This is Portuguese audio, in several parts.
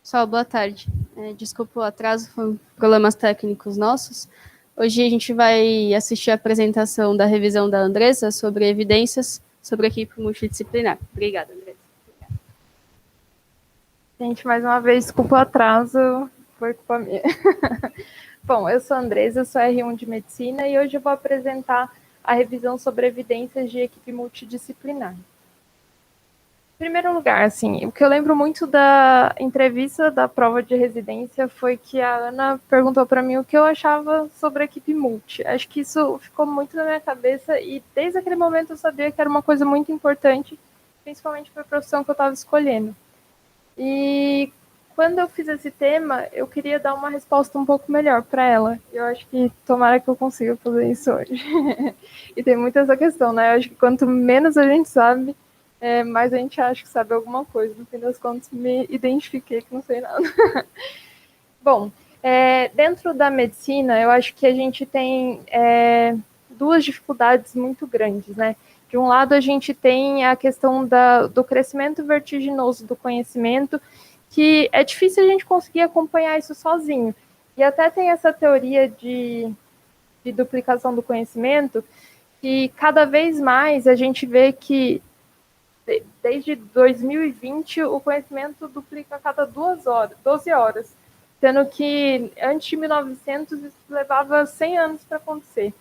Pessoal, boa tarde. Desculpa o atraso, foram problemas técnicos nossos. Hoje a gente vai assistir a apresentação da revisão da Andressa sobre evidências sobre a equipe multidisciplinar. Obrigada, Andressa. Gente, mais uma vez, desculpa o atraso, foi culpa minha. Bom, eu sou a Andressa, eu sou R1 de Medicina e hoje eu vou apresentar a revisão sobre evidências de equipe multidisciplinar. Em primeiro lugar, assim, o que eu lembro muito da entrevista da prova de residência foi que a Ana perguntou para mim o que eu achava sobre a equipe multi. Acho que isso ficou muito na minha cabeça e desde aquele momento eu sabia que era uma coisa muito importante, principalmente para a profissão que eu estava escolhendo. E quando eu fiz esse tema, eu queria dar uma resposta um pouco melhor para ela. Eu acho que tomara que eu consiga fazer isso hoje. E tem muito essa questão, né? Eu acho que quanto menos a gente sabe, mais a gente acha que sabe alguma coisa. No fim das contas, me identifiquei que não sei nada. Bom, dentro da medicina, eu acho que a gente tem duas dificuldades muito grandes, né? De um lado, a gente tem a questão do crescimento vertiginoso do conhecimento, que é difícil a gente conseguir acompanhar isso sozinho. E até tem essa teoria de duplicação do conhecimento, que cada vez mais a gente vê que, desde 2020, o conhecimento duplica a cada 12 horas, sendo que antes de 1900 isso levava 100 anos para acontecer.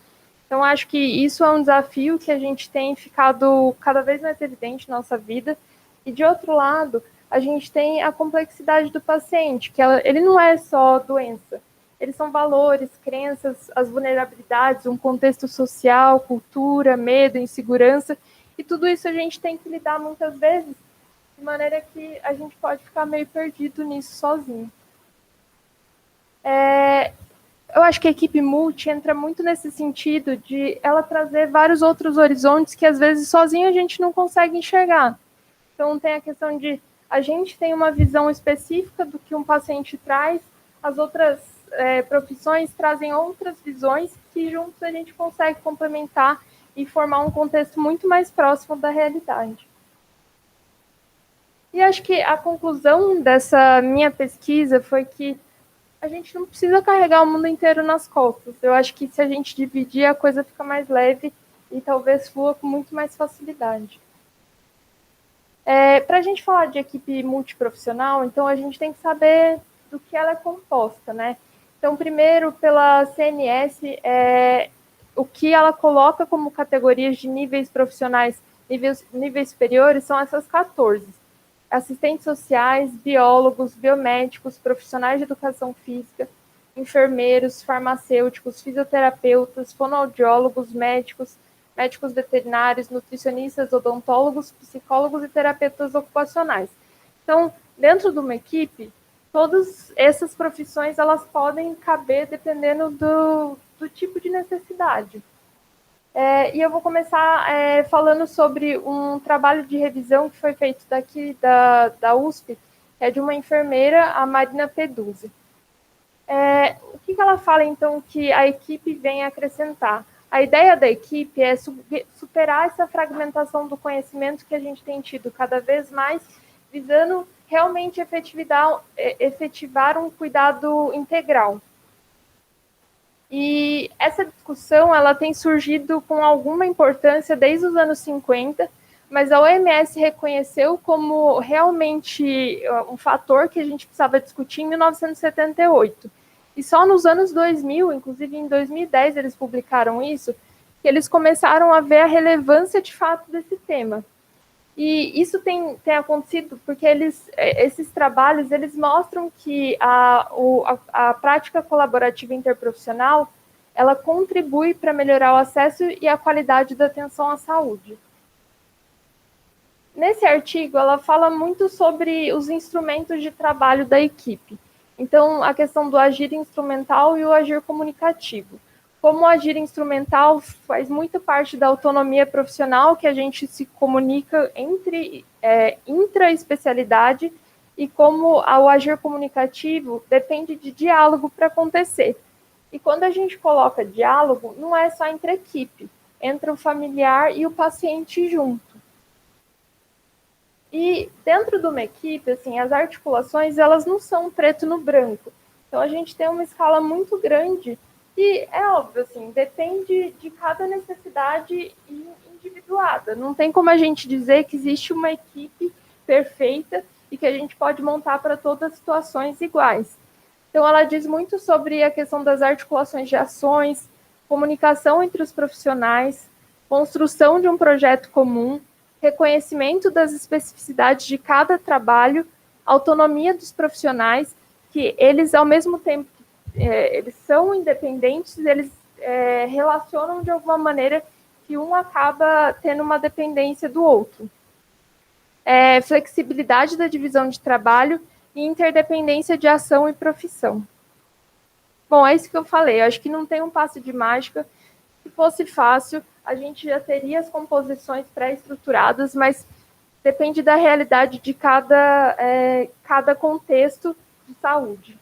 Então, acho que isso é um desafio que a gente tem ficado cada vez mais evidente na nossa vida. E, de outro lado, a gente tem a complexidade do paciente, que ele não é só doença. Eles são valores, crenças, as vulnerabilidades, um contexto social, cultura, medo, insegurança. E tudo isso a gente tem que lidar muitas vezes, de maneira que a gente pode ficar meio perdido nisso sozinho. Eu acho que a equipe multi entra muito nesse sentido de ela trazer vários outros horizontes que às vezes sozinho a gente não consegue enxergar. Então tem a questão de a gente tem uma visão específica do que um paciente traz, as outras profissões trazem outras visões que juntos a gente consegue complementar e formar um contexto muito mais próximo da realidade. E acho que a conclusão dessa minha pesquisa foi que a gente não precisa carregar o mundo inteiro nas costas. Eu acho que se a gente dividir, a coisa fica mais leve e talvez flua com muito mais facilidade. Para a gente falar de equipe multiprofissional, então a gente tem que saber do que ela é composta, né? Então, primeiro, pela CNS, o que ela coloca como categorias de níveis profissionais, níveis superiores, são essas 14. Assistentes sociais, biólogos, biomédicos, profissionais de educação física, enfermeiros, farmacêuticos, fisioterapeutas, fonoaudiólogos, médicos veterinários, nutricionistas, odontólogos, psicólogos e terapeutas ocupacionais. Então, dentro de uma equipe, todas essas profissões elas podem caber dependendo do tipo de necessidade. E eu vou começar falando sobre um trabalho de revisão que foi feito daqui da USP, que é de uma enfermeira, a Marina Peduzzi. O que ela fala, então, que a equipe vem acrescentar? A ideia da equipe é superar essa fragmentação do conhecimento que a gente tem tido cada vez mais, visando realmente efetivar um cuidado integral. E essa discussão ela tem surgido com alguma importância desde os anos 50, mas a OMS reconheceu como realmente um fator que a gente precisava discutir em 1978. E só nos anos 2000, inclusive em 2010 eles publicaram isso, que eles começaram a ver a relevância de fato desse tema. E isso tem acontecido porque esses trabalhos eles mostram que a prática colaborativa interprofissional ela contribui para melhorar o acesso e a qualidade da atenção à saúde. Nesse artigo, ela fala muito sobre os instrumentos de trabalho da equipe. Então, a questão do agir instrumental e o agir comunicativo. Como o agir instrumental faz muito parte da autonomia profissional, que a gente se comunica entre intra-especialidade, e como o agir comunicativo depende de diálogo para acontecer. E quando a gente coloca diálogo, não é só entre a equipe, entre o familiar e o paciente junto. E dentro de uma equipe, assim, as articulações, elas não são preto no branco. Então, a gente tem uma escala muito grande e é óbvio, assim, depende de cada necessidade individuada. Não tem como a gente dizer que existe uma equipe perfeita e que a gente pode montar para todas as situações iguais. Então, ela diz muito sobre a questão das articulações de ações, comunicação entre os profissionais, construção de um projeto comum, reconhecimento das especificidades de cada trabalho, autonomia dos profissionais, que eles, ao mesmo tempo, eles são independentes, eles relacionam de alguma maneira que um acaba tendo uma dependência do outro. Flexibilidade da divisão de trabalho e interdependência de ação e profissão. Bom, é isso que eu falei. Eu acho que não tem um passe de mágica. Se fosse fácil, a gente já teria as composições pré-estruturadas, mas depende da realidade de cada contexto de saúde.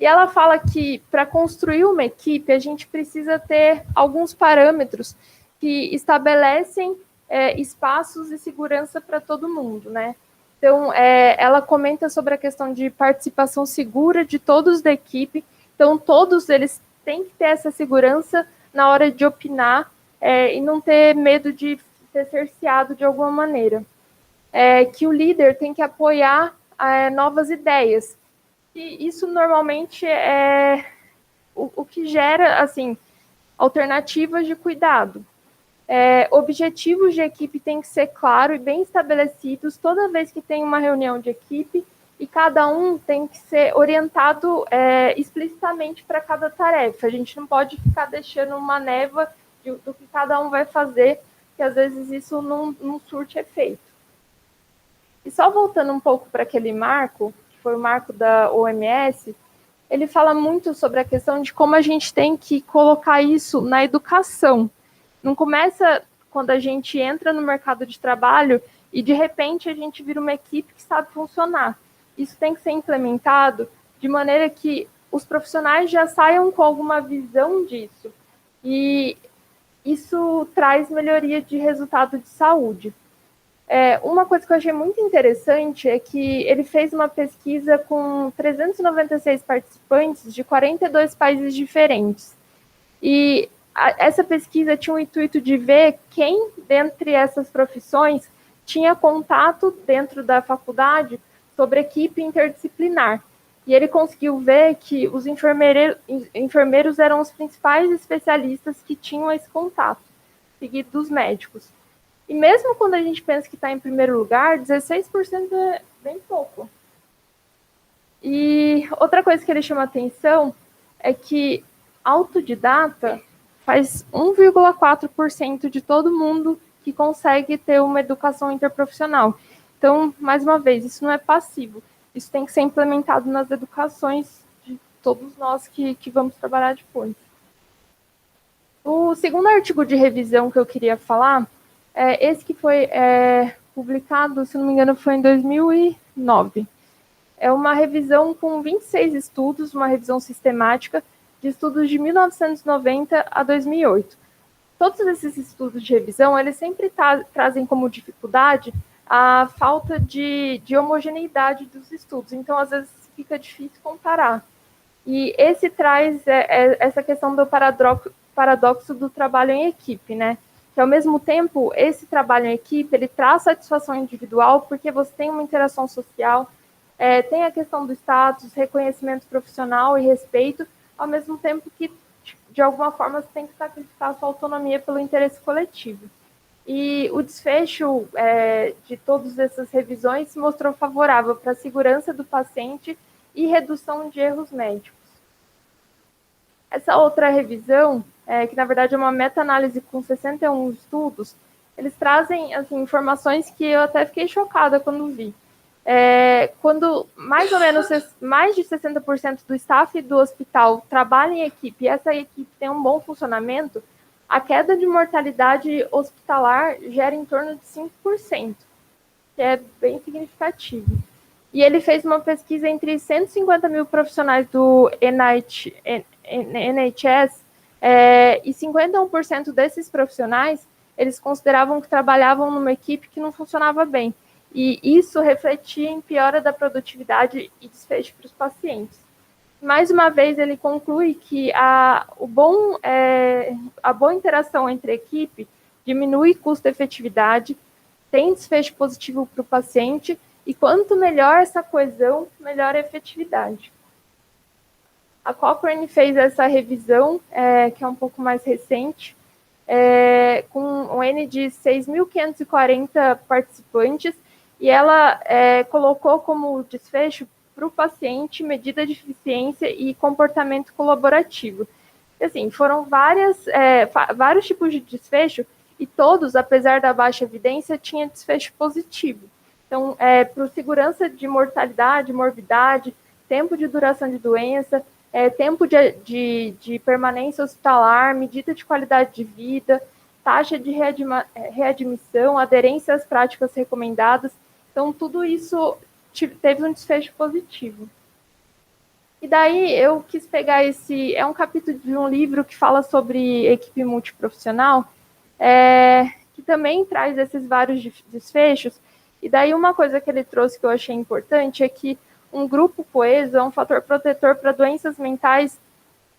E ela fala que, para construir uma equipe, a gente precisa ter alguns parâmetros que estabelecem espaços e segurança para todo mundo, né? Então, ela comenta sobre a questão de participação segura de todos da equipe. Então, todos eles têm que ter essa segurança na hora de opinar e não ter medo de ser cerceado de alguma maneira. Que o líder tem que apoiar novas ideias. E isso normalmente é o que gera, assim, alternativas de cuidado. Objetivos de equipe têm que ser claros e bem estabelecidos toda vez que tem uma reunião de equipe e cada um tem que ser orientado explicitamente para cada tarefa. A gente não pode ficar deixando uma névoa do que cada um vai fazer, que às vezes isso não surte efeito. E só voltando um pouco para aquele marco, que foi o marco da OMS, ele fala muito sobre a questão de como a gente tem que colocar isso na educação. Não começa quando a gente entra no mercado de trabalho e, de repente, a gente vira uma equipe que sabe funcionar. Isso tem que ser implementado de maneira que os profissionais já saiam com alguma visão disso. E isso traz melhoria de resultado de saúde. Uma coisa que eu achei muito interessante é que ele fez uma pesquisa com 396 participantes de 42 países diferentes. E essa pesquisa tinha o intuito de ver quem, dentre essas profissões, tinha contato dentro da faculdade sobre equipe interdisciplinar. E ele conseguiu ver que os enfermeiros eram os principais especialistas que tinham esse contato, seguido dos médicos. E mesmo quando a gente pensa que está em primeiro lugar, 16% é bem pouco. E outra coisa que ele chama atenção é que autodidata faz 1,4% de todo mundo que consegue ter uma educação interprofissional. Então, mais uma vez, isso não é passivo. Isso tem que ser implementado nas educações de todos nós que vamos trabalhar depois. O segundo artigo de revisão que eu queria falar esse que foi publicado, se não me engano, foi em 2009. É uma revisão com 26 estudos, uma revisão sistemática de estudos de 1990 a 2008. Todos esses estudos de revisão, eles sempre trazem como dificuldade a falta de homogeneidade dos estudos. Então, às vezes, fica difícil comparar. E esse traz essa questão do paradoxo do trabalho em equipe, né? Que, ao mesmo tempo, esse trabalho em equipe, ele traz satisfação individual, porque você tem uma interação social, tem a questão do status, reconhecimento profissional e respeito, ao mesmo tempo que, de alguma forma, você tem que sacrificar a sua autonomia pelo interesse coletivo. E o desfecho de todas essas revisões se mostrou favorável para a segurança do paciente e redução de erros médicos. Essa outra revisão, que na verdade é uma meta-análise com 61 estudos, eles trazem assim, informações que eu até fiquei chocada quando vi. Quando mais ou menos mais de 60% do staff do hospital trabalha em equipe e essa equipe tem um bom funcionamento, a queda de mortalidade hospitalar gera em torno de 5%, que é bem significativo. E ele fez uma pesquisa entre 150 mil profissionais do NHS e 51% desses profissionais, eles consideravam que trabalhavam numa equipe que não funcionava bem. E isso refletia em piora da produtividade e desfecho para os pacientes. Mais uma vez, ele conclui que a boa interação entre a equipe diminui custo-efetividade, tem desfecho positivo para o paciente, e quanto melhor essa coesão, melhor a efetividade. A Cochrane fez essa revisão, que é um pouco mais recente, com um N de 6.540 participantes, e ela colocou como desfecho para o paciente medida de eficiência e comportamento colaborativo. Assim, foram vários tipos de desfecho, e todos, apesar da baixa evidência, tinham desfecho positivo. Então, para segurança de mortalidade, morbidade, tempo de duração de doença, tempo de permanência hospitalar, medida de qualidade de vida, taxa de readmissão, aderência às práticas recomendadas. Então, tudo isso teve um desfecho positivo. E daí eu quis pegar é um capítulo de um livro que fala sobre equipe multiprofissional, que também traz esses vários desfechos. E daí uma coisa que ele trouxe que eu achei importante é que um grupo coeso é um fator protetor para doenças mentais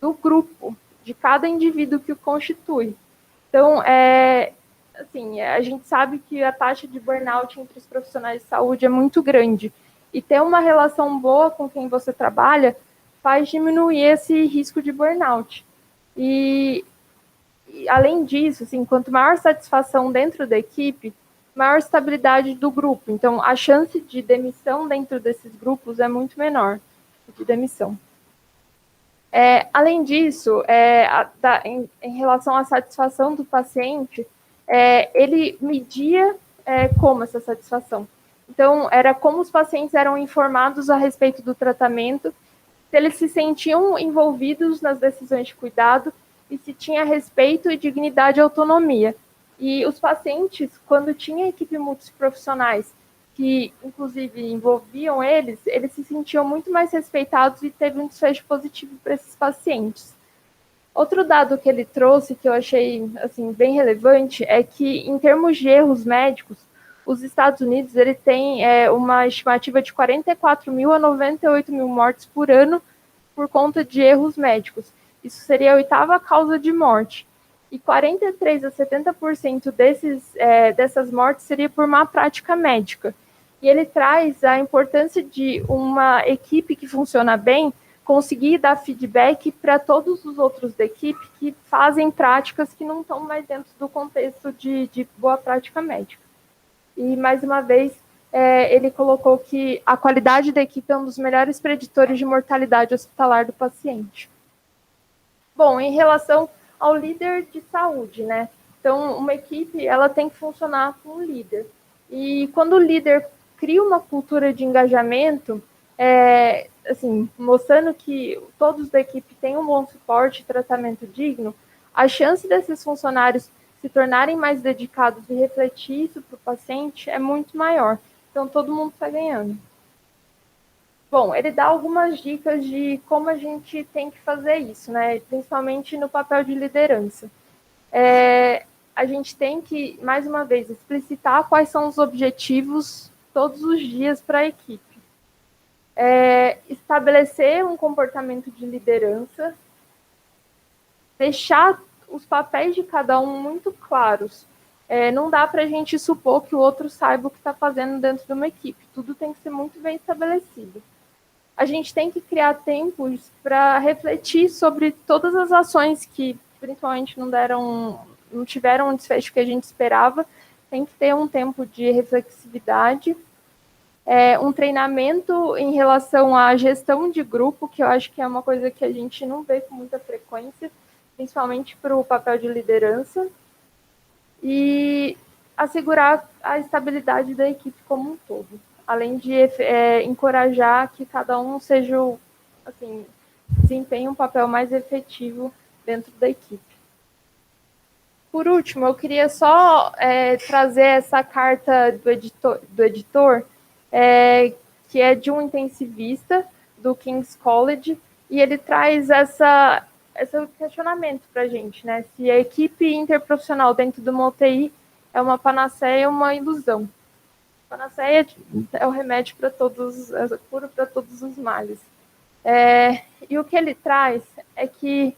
do grupo, de cada indivíduo que o constitui. Então, assim, a gente sabe que a taxa de burnout entre os profissionais de saúde é muito grande. E ter uma relação boa com quem você trabalha faz diminuir esse risco de burnout. E além disso, assim, quanto maior satisfação dentro da equipe, maior estabilidade do grupo. Então, a chance de demissão dentro desses grupos é muito menor, de demissão. Além disso, em relação à satisfação do paciente, ele media como essa satisfação. Então, era como os pacientes eram informados a respeito do tratamento, se eles se sentiam envolvidos nas decisões de cuidado e se tinha respeito e dignidade e autonomia. E os pacientes, quando tinha equipe multiprofissionais, que inclusive envolviam eles se sentiam muito mais respeitados e teve um desfecho positivo para esses pacientes. Outro dado que ele trouxe, que eu achei assim, bem relevante, é que, em termos de erros médicos, os Estados Unidos ele tem uma estimativa de 44 mil a 98 mil mortes por ano por conta de erros médicos. Isso seria a 8ª causa de morte. E 43% a 70% dessas mortes seria por má prática médica. E ele traz a importância de uma equipe que funciona bem conseguir dar feedback para todos os outros da equipe que fazem práticas que não estão mais dentro do contexto de boa prática médica. E, mais uma vez, ele colocou que a qualidade da equipe é um dos melhores preditores de mortalidade hospitalar do paciente. Bom, em relação ao líder de saúde, né? Então, uma equipe, ela tem que funcionar com um líder. E quando o líder cria uma cultura de engajamento, assim, mostrando que todos da equipe têm um bom suporte e tratamento digno, a chance desses funcionários se tornarem mais dedicados e refletir isso para o paciente é muito maior. Então, todo mundo está ganhando. Bom, ele dá algumas dicas de como a gente tem que fazer isso, né? Principalmente no papel de liderança. A gente tem que, mais uma vez, explicitar quais são os objetivos todos os dias para a equipe. Estabelecer um comportamento de liderança, deixar os papéis de cada um muito claros. Não dá para a gente supor que o outro saiba o que está fazendo dentro de uma equipe. Tudo tem que ser muito bem estabelecido. A gente tem que criar tempos para refletir sobre todas as ações que, principalmente, não tiveram o desfecho que a gente esperava. Tem que ter um tempo de reflexividade. Um treinamento em relação à gestão de grupo, que eu acho que é uma coisa que a gente não vê com muita frequência, principalmente para o papel de liderança, e assegurar a estabilidade da equipe como um todo, além de encorajar que cada um desempenhe um papel mais efetivo dentro da equipe. Por último, eu queria só trazer essa carta do editor, que é de um intensivista do King's College, e ele traz esse questionamento para a gente, né? Se a equipe interprofissional dentro do UTI é uma panaceia ou uma ilusão. A panaceia é o remédio para todos, a cura para todos os males. E o que ele traz é que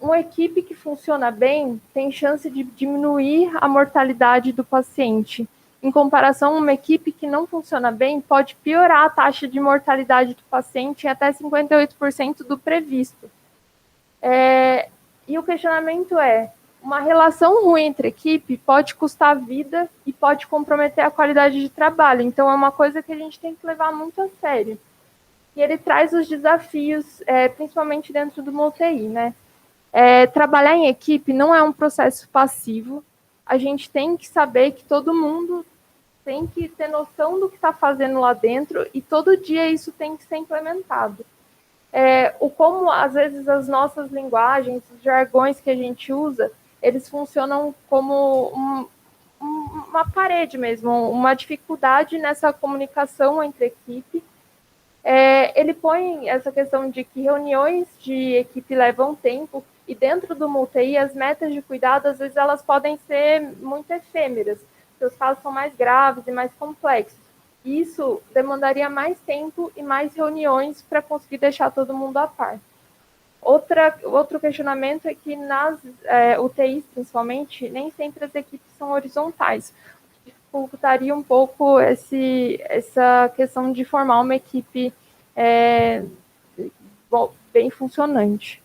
uma equipe que funciona bem tem chance de diminuir a mortalidade do paciente. Em comparação, uma equipe que não funciona bem pode piorar a taxa de mortalidade do paciente em até 58% do previsto. E o questionamento uma relação ruim entre equipe pode custar vida e pode comprometer a qualidade de trabalho. Então, é uma coisa que a gente tem que levar muito a sério. E ele traz os desafios, principalmente dentro do UTI, né? Trabalhar em equipe não é um processo passivo. A gente tem que saber que todo mundo tem que ter noção do que está fazendo lá dentro e todo dia isso tem que ser implementado. Como, às vezes, as nossas linguagens, os jargões que a gente usa, eles funcionam como uma parede mesmo, uma dificuldade nessa comunicação entre equipe. Ele põe essa questão de que reuniões de equipe levam tempo e dentro do UTI as metas de cuidado, às vezes, elas podem ser muito efêmeras, porque os casos são mais graves e mais complexos. Isso demandaria mais tempo e mais reuniões para conseguir deixar todo mundo a par. Outro questionamento é que nas UTIs, principalmente, nem sempre as equipes são horizontais. Dificultaria um pouco essa questão de formar uma equipe bem funcionante.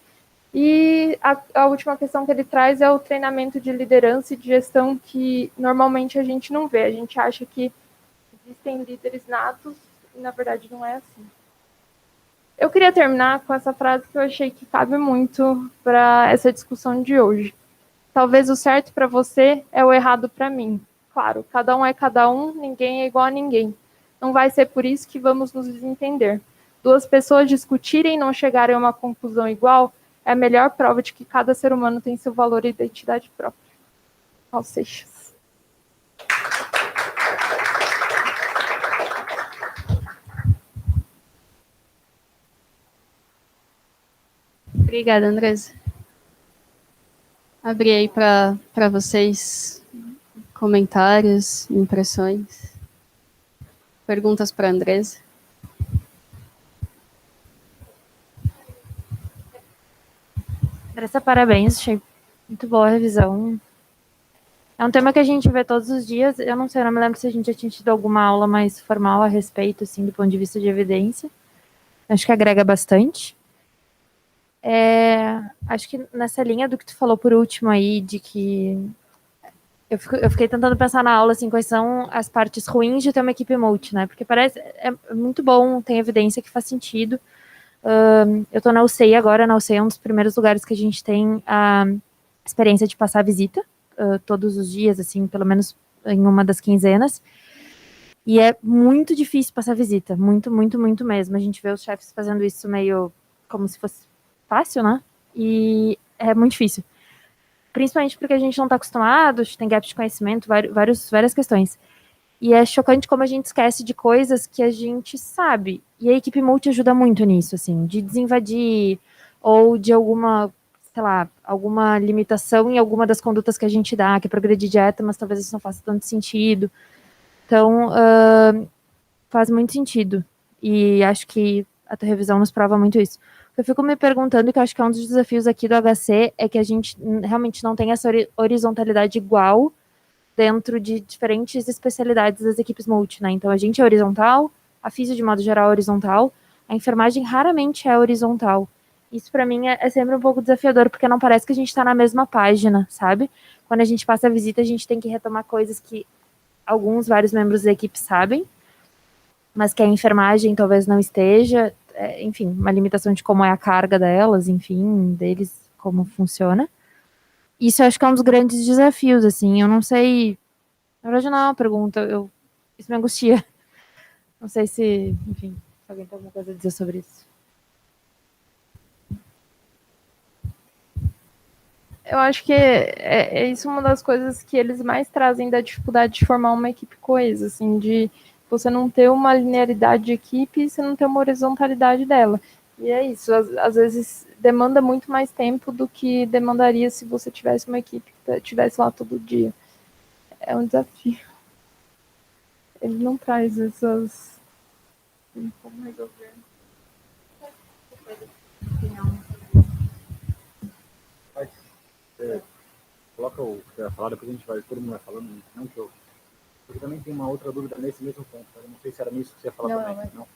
E a última questão que ele traz é o treinamento de liderança e de gestão, que normalmente a gente não vê. A gente acha que existem líderes natos e, na verdade, não é assim. Eu queria terminar com essa frase que eu achei que cabe muito para essa discussão de hoje. Talvez o certo para você é o errado para mim. Claro, cada um é cada um, ninguém é igual a ninguém. Não vai ser por isso que vamos nos desentender. Duas pessoas discutirem e não chegarem a uma conclusão igual é a melhor prova de que cada ser humano tem seu valor e identidade própria. Raul Seixas. Obrigada, Andresa. Abri aí para vocês comentários, impressões, perguntas para a Andresa. Andressa, parabéns, achei muito boa a revisão. É um tema que a gente vê todos os dias. Eu não sei, eu não me lembro se a gente já tinha tido alguma aula mais formal a respeito, assim, do ponto de vista de evidência. Acho que agrega bastante. Acho que nessa linha do que tu falou por último aí, de que eu fiquei tentando pensar na aula, assim, quais são as partes ruins de ter uma equipe multi, né? Porque parece, é muito bom, tem evidência que faz sentido. Eu estou na UCI agora, na UCI é um dos primeiros lugares que a gente tem a experiência de passar visita, todos os dias, assim, pelo menos em uma das quinzenas. E é muito difícil passar visita, muito, muito, muito mesmo. A gente vê os chefes fazendo isso meio como se fosse fácil, né? E é muito difícil. Principalmente porque a gente não está acostumado, tem gap de conhecimento, várias questões. E é chocante como a gente esquece de coisas que a gente sabe. E a equipe multi ajuda muito nisso, assim, de desinvadir ou de alguma, sei lá, alguma limitação em alguma das condutas que a gente dá, que é progredir dieta, mas talvez isso não faça tanto sentido. Então, faz muito sentido. E acho que a tua revisão nos prova muito isso. Eu fico me perguntando, que eu acho que é um dos desafios aqui do HC, é que a gente realmente não tem essa horizontalidade igual dentro de diferentes especialidades das equipes multi, né? Então, a gente é horizontal, a físio, de modo geral, é horizontal, a enfermagem raramente é horizontal. Isso, para mim, é sempre um pouco desafiador, porque não parece que a gente está na mesma página, sabe? Quando a gente passa a visita, a gente tem que retomar coisas que vários membros da equipe sabem, mas que a enfermagem talvez não esteja, enfim, uma limitação de como é a carga delas, enfim, deles, como funciona. Isso eu acho que é um dos grandes desafios, assim, eu não sei, na verdade não é uma pergunta, isso me angustia. Não sei se, enfim, se alguém tem alguma coisa a dizer sobre isso. Eu acho que é isso uma das coisas que eles mais trazem da dificuldade de formar uma equipe coesa, assim, de você não ter uma linearidade de equipe e você não ter uma horizontalidade dela. E é isso, às vezes demanda muito mais tempo do que demandaria se você tivesse uma equipe que estivesse lá todo dia. É um desafio. Ele não traz essas... Como resolver? Coloca o que você vai falar, depois a gente vai, todo mundo vai falando, não que eu. Porque também tem uma outra dúvida nesse mesmo ponto, tá? Eu não sei se era nisso que você ia falar também. Não.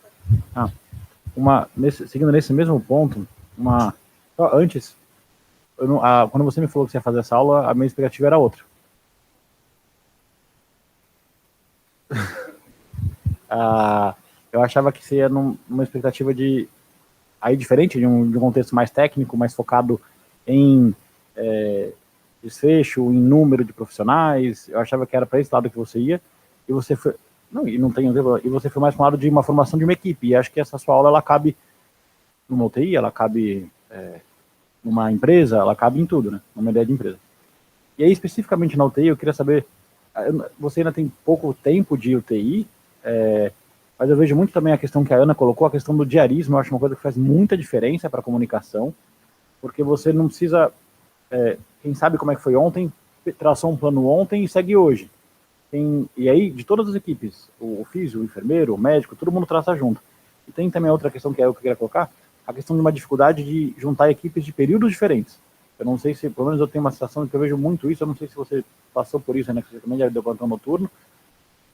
Seguindo nesse mesmo ponto, só antes, quando você me falou que você ia fazer essa aula, a minha expectativa era outra. Eu achava que você ia numa expectativa aí diferente, de um contexto mais técnico, mais focado em desfecho, em número de profissionais. Eu achava que era para esse lado que você ia, e você foi... Não, e não tem... E você foi mais para um lado de uma formação de uma equipe, e acho que essa sua aula, ela cabe numa UTI, ela cabe numa empresa, ela cabe em tudo, né? Numa ideia de empresa. E aí, especificamente na UTI, eu queria saber, você ainda tem pouco tempo de UTI, mas eu vejo muito também a questão que a Ana colocou, a questão do diarismo. Eu acho uma coisa que faz muita diferença para a comunicação, porque você não precisa, quem sabe como é que foi ontem, traçou um plano ontem e segue hoje. E aí, de todas as equipes, o físico, o enfermeiro, o médico, todo mundo traça junto. E tem também outra questão que eu queria colocar, a questão de uma dificuldade de juntar equipes de períodos diferentes. Eu não sei se, pelo menos eu tenho uma sensação que eu vejo muito isso, eu não sei se você passou por isso, né, que você também já deu plantão noturno,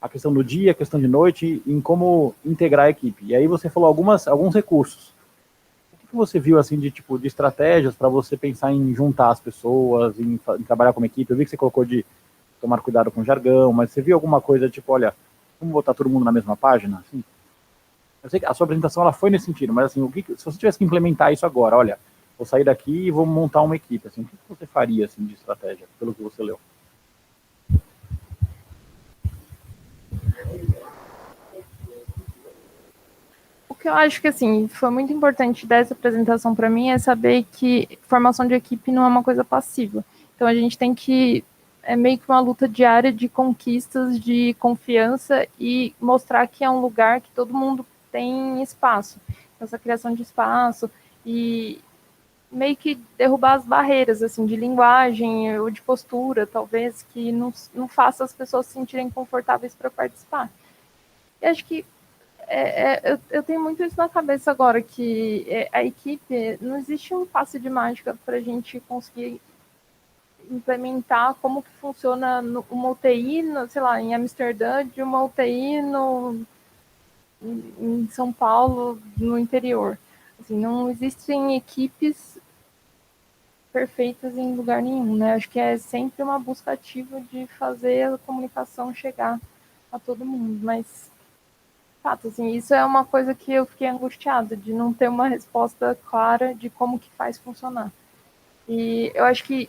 a questão do dia, a questão de noite, em como integrar a equipe. E aí você falou alguns recursos. O que você viu, assim, de estratégias para você pensar em juntar as pessoas, em trabalhar como equipe? Eu vi que você colocou de tomar cuidado com o jargão, mas você viu alguma coisa, olha, vamos botar todo mundo na mesma página? Assim? Eu sei que a sua apresentação ela foi nesse sentido, mas assim, se você tivesse que implementar isso agora, olha, vou sair daqui e vou montar uma equipe, assim, o que você faria assim, de estratégia, pelo que você leu? O que eu acho que, assim, foi muito importante dessa apresentação para mim é saber que formação de equipe não é uma coisa passiva. Então, a gente tem que... É meio que uma luta diária de conquistas, de confiança e mostrar que é um lugar que todo mundo tem espaço. Essa criação de espaço e meio que derrubar as barreiras, assim, de linguagem ou de postura, talvez, que não faça as pessoas se sentirem confortáveis para participar. E acho que eu tenho muito isso na cabeça agora, que a equipe, não existe um passe de mágica para a gente conseguir implementar como que funciona uma UTI, sei lá, em Amsterdã, de uma UTI em São Paulo, no interior. Assim, não existem equipes perfeitas em lugar nenhum, né? Acho que é sempre uma busca ativa de fazer a comunicação chegar a todo mundo, mas fato, assim, isso é uma coisa que eu fiquei angustiada, de não ter uma resposta clara de como que faz funcionar. E eu acho que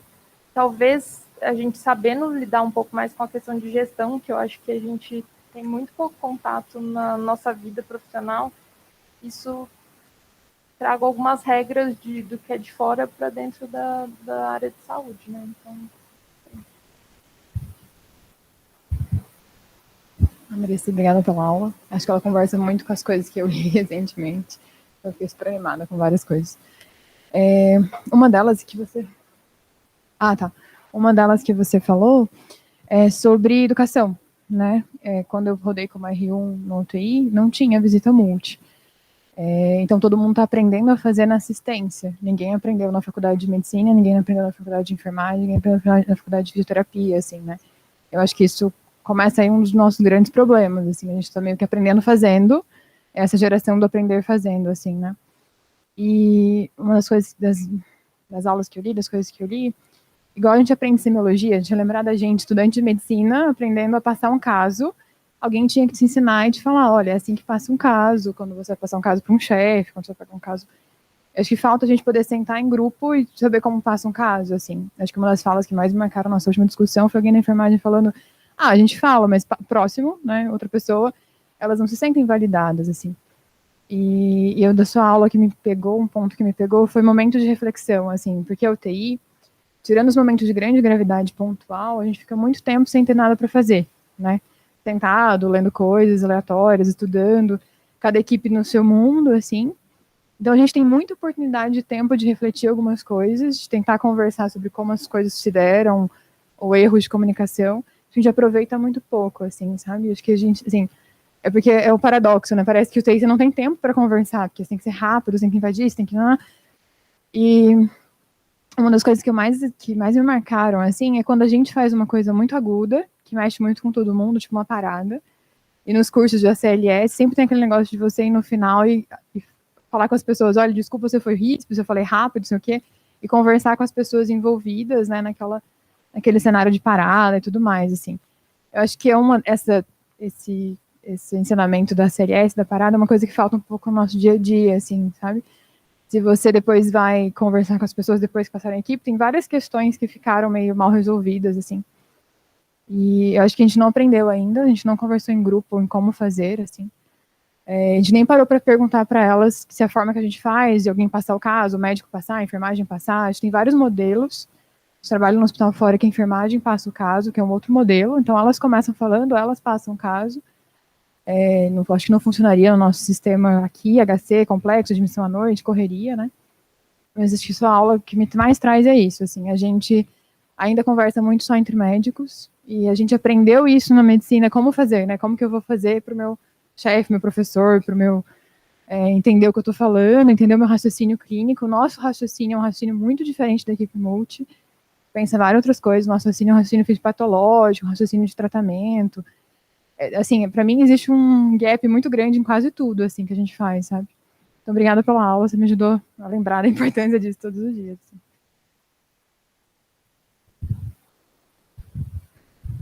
talvez a gente sabendo lidar um pouco mais com a questão de gestão, que eu acho que a gente tem muito pouco contato na nossa vida profissional, isso traga algumas regras do que é de fora para dentro da área de saúde, né? Então... Andressa, obrigada pela aula. Acho que ela conversa muito com as coisas que eu li recentemente. Eu fiquei super animada com várias coisas. Uma delas que você... Uma delas que você falou é sobre educação, né? Quando eu rodei como R1 no UTI, não tinha visita multi. Então, todo mundo está aprendendo a fazer na assistência. Ninguém aprendeu na faculdade de medicina, ninguém aprendeu na faculdade de enfermagem, ninguém aprendeu na faculdade de fisioterapia, assim, né? Eu acho que isso começa aí um dos nossos grandes problemas, assim, a gente está meio que aprendendo fazendo, essa geração do aprender fazendo, assim, né? E uma das coisas das aulas que eu li, das coisas que eu li, igual a gente aprende semiologia, a gente lembrar da gente, estudante de medicina, aprendendo a passar um caso, alguém tinha que te ensinar e te falar, olha, é assim que passa um caso, quando você vai passar um caso para um chefe, quando você vai passar um caso... Acho que falta a gente poder sentar em grupo e saber como passa um caso, assim. Acho que uma das falas que mais me marcaram na nossa última discussão foi alguém na enfermagem falando, a gente fala, mas próximo, né, outra pessoa, elas não se sentem validadas, assim. E eu, da sua aula que me pegou, um ponto que me pegou foi momento de reflexão, assim, porque a UTI, tirando os momentos de grande gravidade pontual, a gente fica muito tempo sem ter nada para fazer, né? Sentado, lendo coisas aleatórias, estudando, cada equipe no seu mundo, assim, Então a gente tem muita oportunidade de tempo de refletir algumas coisas, de tentar conversar sobre como as coisas se deram, ou erros de comunicação. A gente aproveita muito pouco, assim, sabe? Acho que a gente, assim, é porque é o paradoxo, né? Parece que o TI você não tem tempo para conversar, porque você tem que ser rápido, você tem que invadir, você tem que... E uma das coisas que mais me marcaram, assim, é quando a gente faz uma coisa muito aguda, que mexe muito com todo mundo, tipo uma parada. E nos cursos de ACLS, sempre tem aquele negócio de você ir no final e falar com as pessoas, olha, desculpa, você foi ríspido, eu falei rápido, não sei o quê, e conversar com as pessoas envolvidas, né, naquele cenário de parada e tudo mais, assim. Eu acho que é esse ensinamento da ACLS, da parada, é uma coisa que falta um pouco no nosso dia a dia, assim, sabe? Se você depois vai conversar com as pessoas depois que passaram a equipe, tem várias questões que ficaram meio mal resolvidas, assim. E eu acho que a gente não aprendeu ainda, a gente não conversou em grupo em como fazer, assim. A gente nem parou para perguntar para elas se a forma que a gente faz, de alguém passar o caso, o médico passar, a enfermagem passar, a gente tem vários modelos. Eu trabalho no hospital fora que a enfermagem passa o caso, que é um outro modelo, então elas começam falando, elas passam o caso. Acho que não funcionaria no nosso sistema aqui, HC, complexo, admissão à noite, correria, né? Mas acho que sua aula que me mais traz é isso, assim, a gente ainda conversa muito só entre médicos, e a gente aprendeu isso na medicina, como fazer, né? Como que eu vou fazer para o meu chefe, meu professor, para o meu entender o que eu estou falando, entender o meu raciocínio clínico. O nosso raciocínio é um raciocínio muito diferente da equipe multi, pensa em várias outras coisas, nosso raciocínio é um raciocínio fisiopatológico, um raciocínio de tratamento. Assim, para mim existe um gap muito grande em quase tudo, assim, que a gente faz, sabe? Então, obrigada pela aula, você me ajudou a lembrar da importância disso todos os dias. Assim.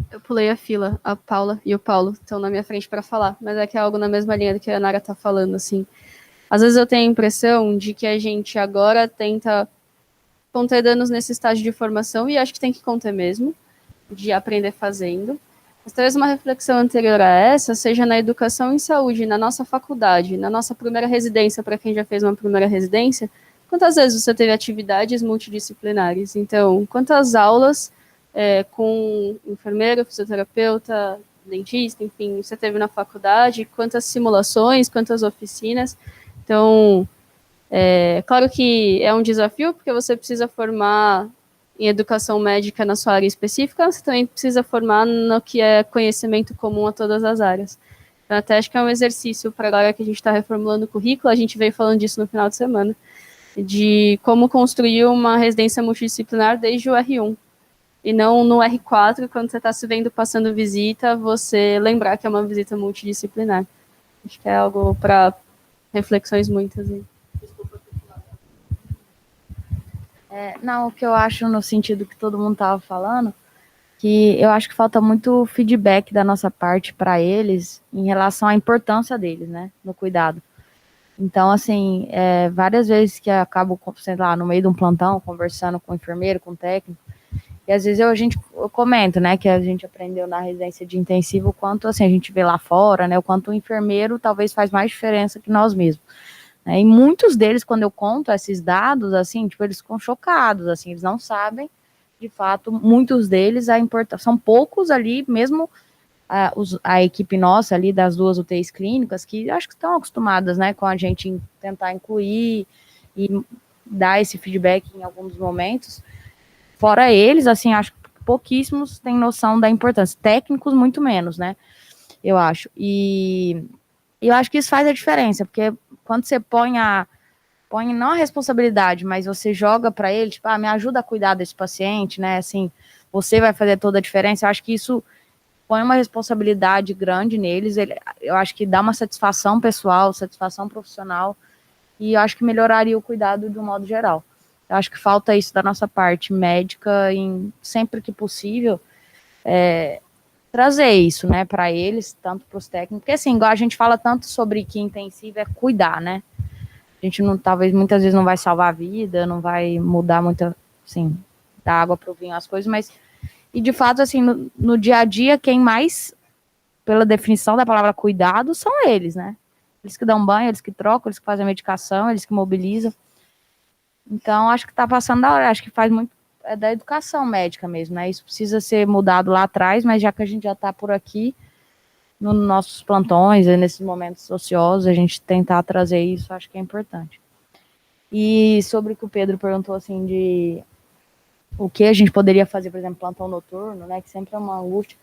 Eu pulei a fila, a Paula e o Paulo estão na minha frente para falar, mas é que é algo na mesma linha do que a Nara tá falando, assim. Às vezes eu tenho a impressão de que a gente agora tenta conter danos nesse estágio de formação, e acho que tem que conter mesmo, de aprender fazendo. Mas talvez uma reflexão anterior a essa seja na educação em saúde, na nossa faculdade, na nossa primeira residência, para quem já fez uma primeira residência, quantas vezes você teve atividades multidisciplinares? Então, quantas aulas com enfermeiro, fisioterapeuta, dentista, enfim, você teve na faculdade, quantas simulações, quantas oficinas. Então, claro que é um desafio, porque você precisa formar em educação médica na sua área específica, você também precisa formar no que é conhecimento comum a todas as áreas. Então, até acho que é um exercício para agora que a gente está reformulando o currículo, a gente veio falando disso no final de semana, de como construir uma residência multidisciplinar desde o R1. E não no R4, quando você está se vendo passando visita, você lembrar que é uma visita multidisciplinar. Acho que é algo para reflexões muitas. Não, o que eu acho no sentido que todo mundo estava falando, que eu acho que falta muito feedback da nossa parte para eles em relação à importância deles, né, no cuidado. Então, assim, várias vezes que eu acabo, sei lá, no meio de um plantão, conversando com o enfermeiro, com o técnico, e às vezes eu comento, né, que a gente aprendeu na residência de intensivo o quanto, assim, a gente vê lá fora, né, o quanto o enfermeiro talvez faz mais diferença que nós mesmos. Né, e muitos deles, quando eu conto esses dados, assim, tipo, eles ficam chocados, assim, eles não sabem, de fato, muitos deles, a importância, são poucos ali, mesmo a equipe nossa ali das 2 UTIs clínicas, que acho que estão acostumadas, né, com a gente tentar incluir e dar esse feedback em alguns momentos. Fora eles, assim, acho que pouquíssimos têm noção da importância. Técnicos, muito menos, né? Eu acho. E eu acho que isso faz a diferença, porque quando você põe não a responsabilidade, mas você joga para ele, tipo, me ajuda a cuidar desse paciente, né? Assim, você vai fazer toda a diferença. Eu acho que isso põe uma responsabilidade grande neles. Eu acho que dá uma satisfação pessoal, satisfação profissional, e eu acho que melhoraria o cuidado de um modo geral. Eu acho que falta isso da nossa parte médica, sempre que possível, trazer isso, né, para eles, tanto para os técnicos, porque assim, igual a gente fala tanto sobre que intensivo é cuidar, né, a gente não, talvez muitas vezes não vai salvar a vida, não vai mudar muito, assim, da água para o vinho as coisas, mas, e de fato, assim, no dia a dia, quem mais, pela definição da palavra cuidado, são eles, né, eles que dão banho, eles que trocam, eles que fazem a medicação, eles que mobilizam. Então, acho que está passando da hora, acho que faz muito da educação médica mesmo, né? Isso precisa ser mudado lá atrás, mas já que a gente já está por aqui, nos nossos plantões, nesses momentos ociosos, a gente tentar trazer isso, acho que é importante. E sobre o que o Pedro perguntou, assim, de o que a gente poderia fazer, por exemplo, plantão noturno, né, que sempre é uma angústia.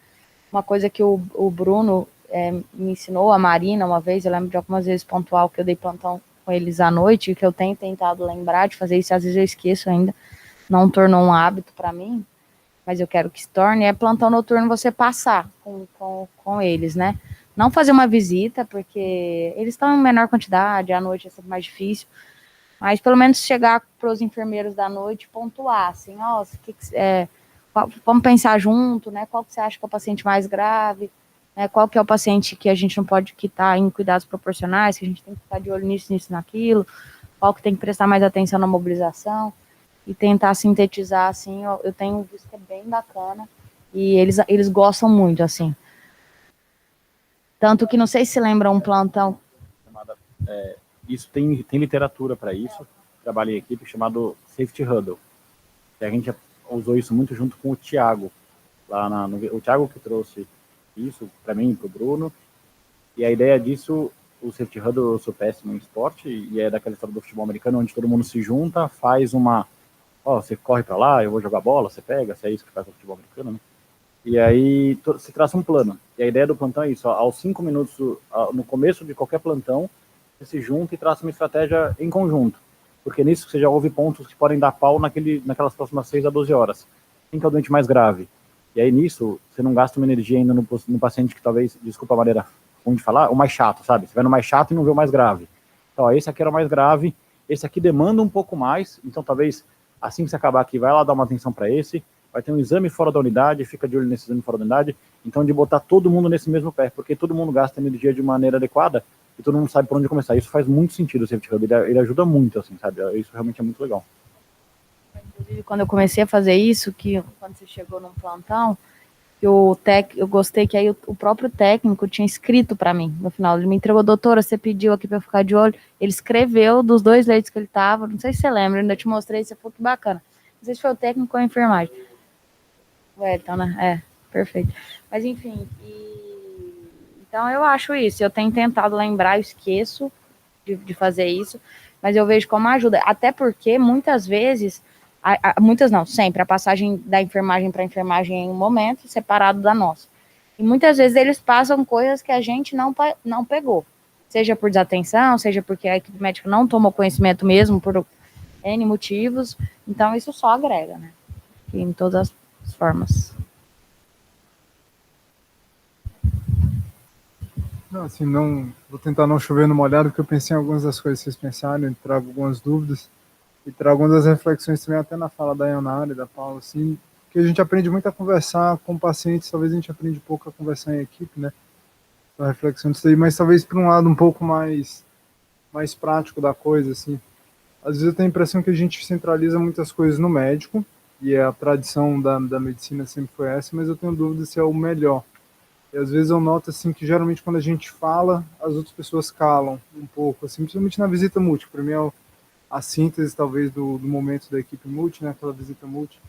Uma coisa que o Bruno me ensinou, a Marina, uma vez, eu lembro de algumas vezes pontual que eu dei plantão com eles à noite, que eu tenho tentado lembrar de fazer isso, às vezes eu esqueço ainda, não tornou um hábito para mim, mas eu quero que se torne, é plantão noturno você passar com eles, né? Não fazer uma visita, porque eles estão em menor quantidade, à noite é sempre mais difícil, mas pelo menos chegar para os enfermeiros da noite e pontuar, assim, ó, vamos pensar junto, né? Qual que você acha que é o paciente mais grave, né? Qual que é o paciente que a gente não pode quitar em cuidados proporcionais, que a gente tem que ficar de olho nisso, nisso, naquilo, qual que tem que prestar mais atenção na mobilização, e tentar sintetizar, assim, eu tenho visto que é bem bacana, e eles gostam muito, assim. Tanto que, não sei se lembram um plantão. Isso tem literatura para isso, trabalho em equipe chamado Safety Huddle, que a gente usou isso muito junto com o Thiago, o Thiago que trouxe isso para mim, para o Bruno, e a ideia disso, o Safety Huddle, eu sou péssimo em esporte, e é daquela história do futebol americano, onde todo mundo se junta, faz você corre para lá, eu vou jogar bola, você pega, se é isso que faz o futebol americano, né? E aí se traça um plano. E a ideia do plantão é isso, aos 5 minutos, no começo de qualquer plantão, você se junta e traça uma estratégia em conjunto. Porque nisso você já ouve pontos que podem dar pau naquelas próximas 6 a 12 horas. Quem que é o doente mais grave? E aí nisso, você não gasta uma energia ainda no paciente que talvez, desculpa a maneira ruim de falar, o mais chato, sabe? Você vai no mais chato e não vê o mais grave. Então, esse aqui era o mais grave, esse aqui demanda um pouco mais, então talvez assim que você acabar aqui, vai lá dar uma atenção para esse, vai ter um exame fora da unidade, fica de olho nesse exame fora da unidade, então de botar todo mundo nesse mesmo pé, porque todo mundo gasta energia de maneira adequada e todo mundo sabe por onde começar. Isso faz muito sentido, o Safety Hub, ele ajuda muito, assim, sabe? Isso realmente é muito legal. Inclusive, quando eu comecei a fazer isso, que quando você chegou num plantão, eu gostei que aí o próprio técnico tinha escrito para mim no final. Ele me entregou, doutora, você pediu aqui para eu ficar de olho. Ele escreveu dos 2 leitos que ele tava, não sei se você lembra, eu ainda te mostrei, você falou que bacana. Não sei se foi o técnico ou a enfermagem. Então, né? Perfeito. Mas enfim, então eu acho isso. Eu tenho tentado lembrar, eu esqueço de fazer isso, mas eu vejo como ajuda. Até porque muitas vezes, muitas não, sempre, a passagem da enfermagem para enfermagem em um momento, separado da nossa. E muitas vezes eles passam coisas que a gente não pegou. Seja por desatenção, seja porque a equipe médica não tomou conhecimento mesmo, por N motivos. Então isso só agrega, né? Em todas as formas. Não, assim, não vou tentar não chover no molhado, porque eu pensei em algumas das coisas que vocês pensaram, e trago algumas dúvidas, e trago algumas das reflexões também, até na fala da Ionara e da Paula, assim, que a gente aprende muito a conversar com pacientes, talvez a gente aprende pouco a conversar em equipe, né? A reflexão disso aí, mas talvez por um lado um pouco mais prático da coisa, assim. Às vezes eu tenho a impressão que a gente centraliza muitas coisas no médico, e a tradição da medicina sempre foi essa, mas eu tenho dúvida se é o melhor. E às vezes eu noto assim que geralmente quando a gente fala, as outras pessoas calam um pouco, assim, principalmente na visita multi. Para mim é a síntese talvez do momento da equipe multi, né, aquela visita multi.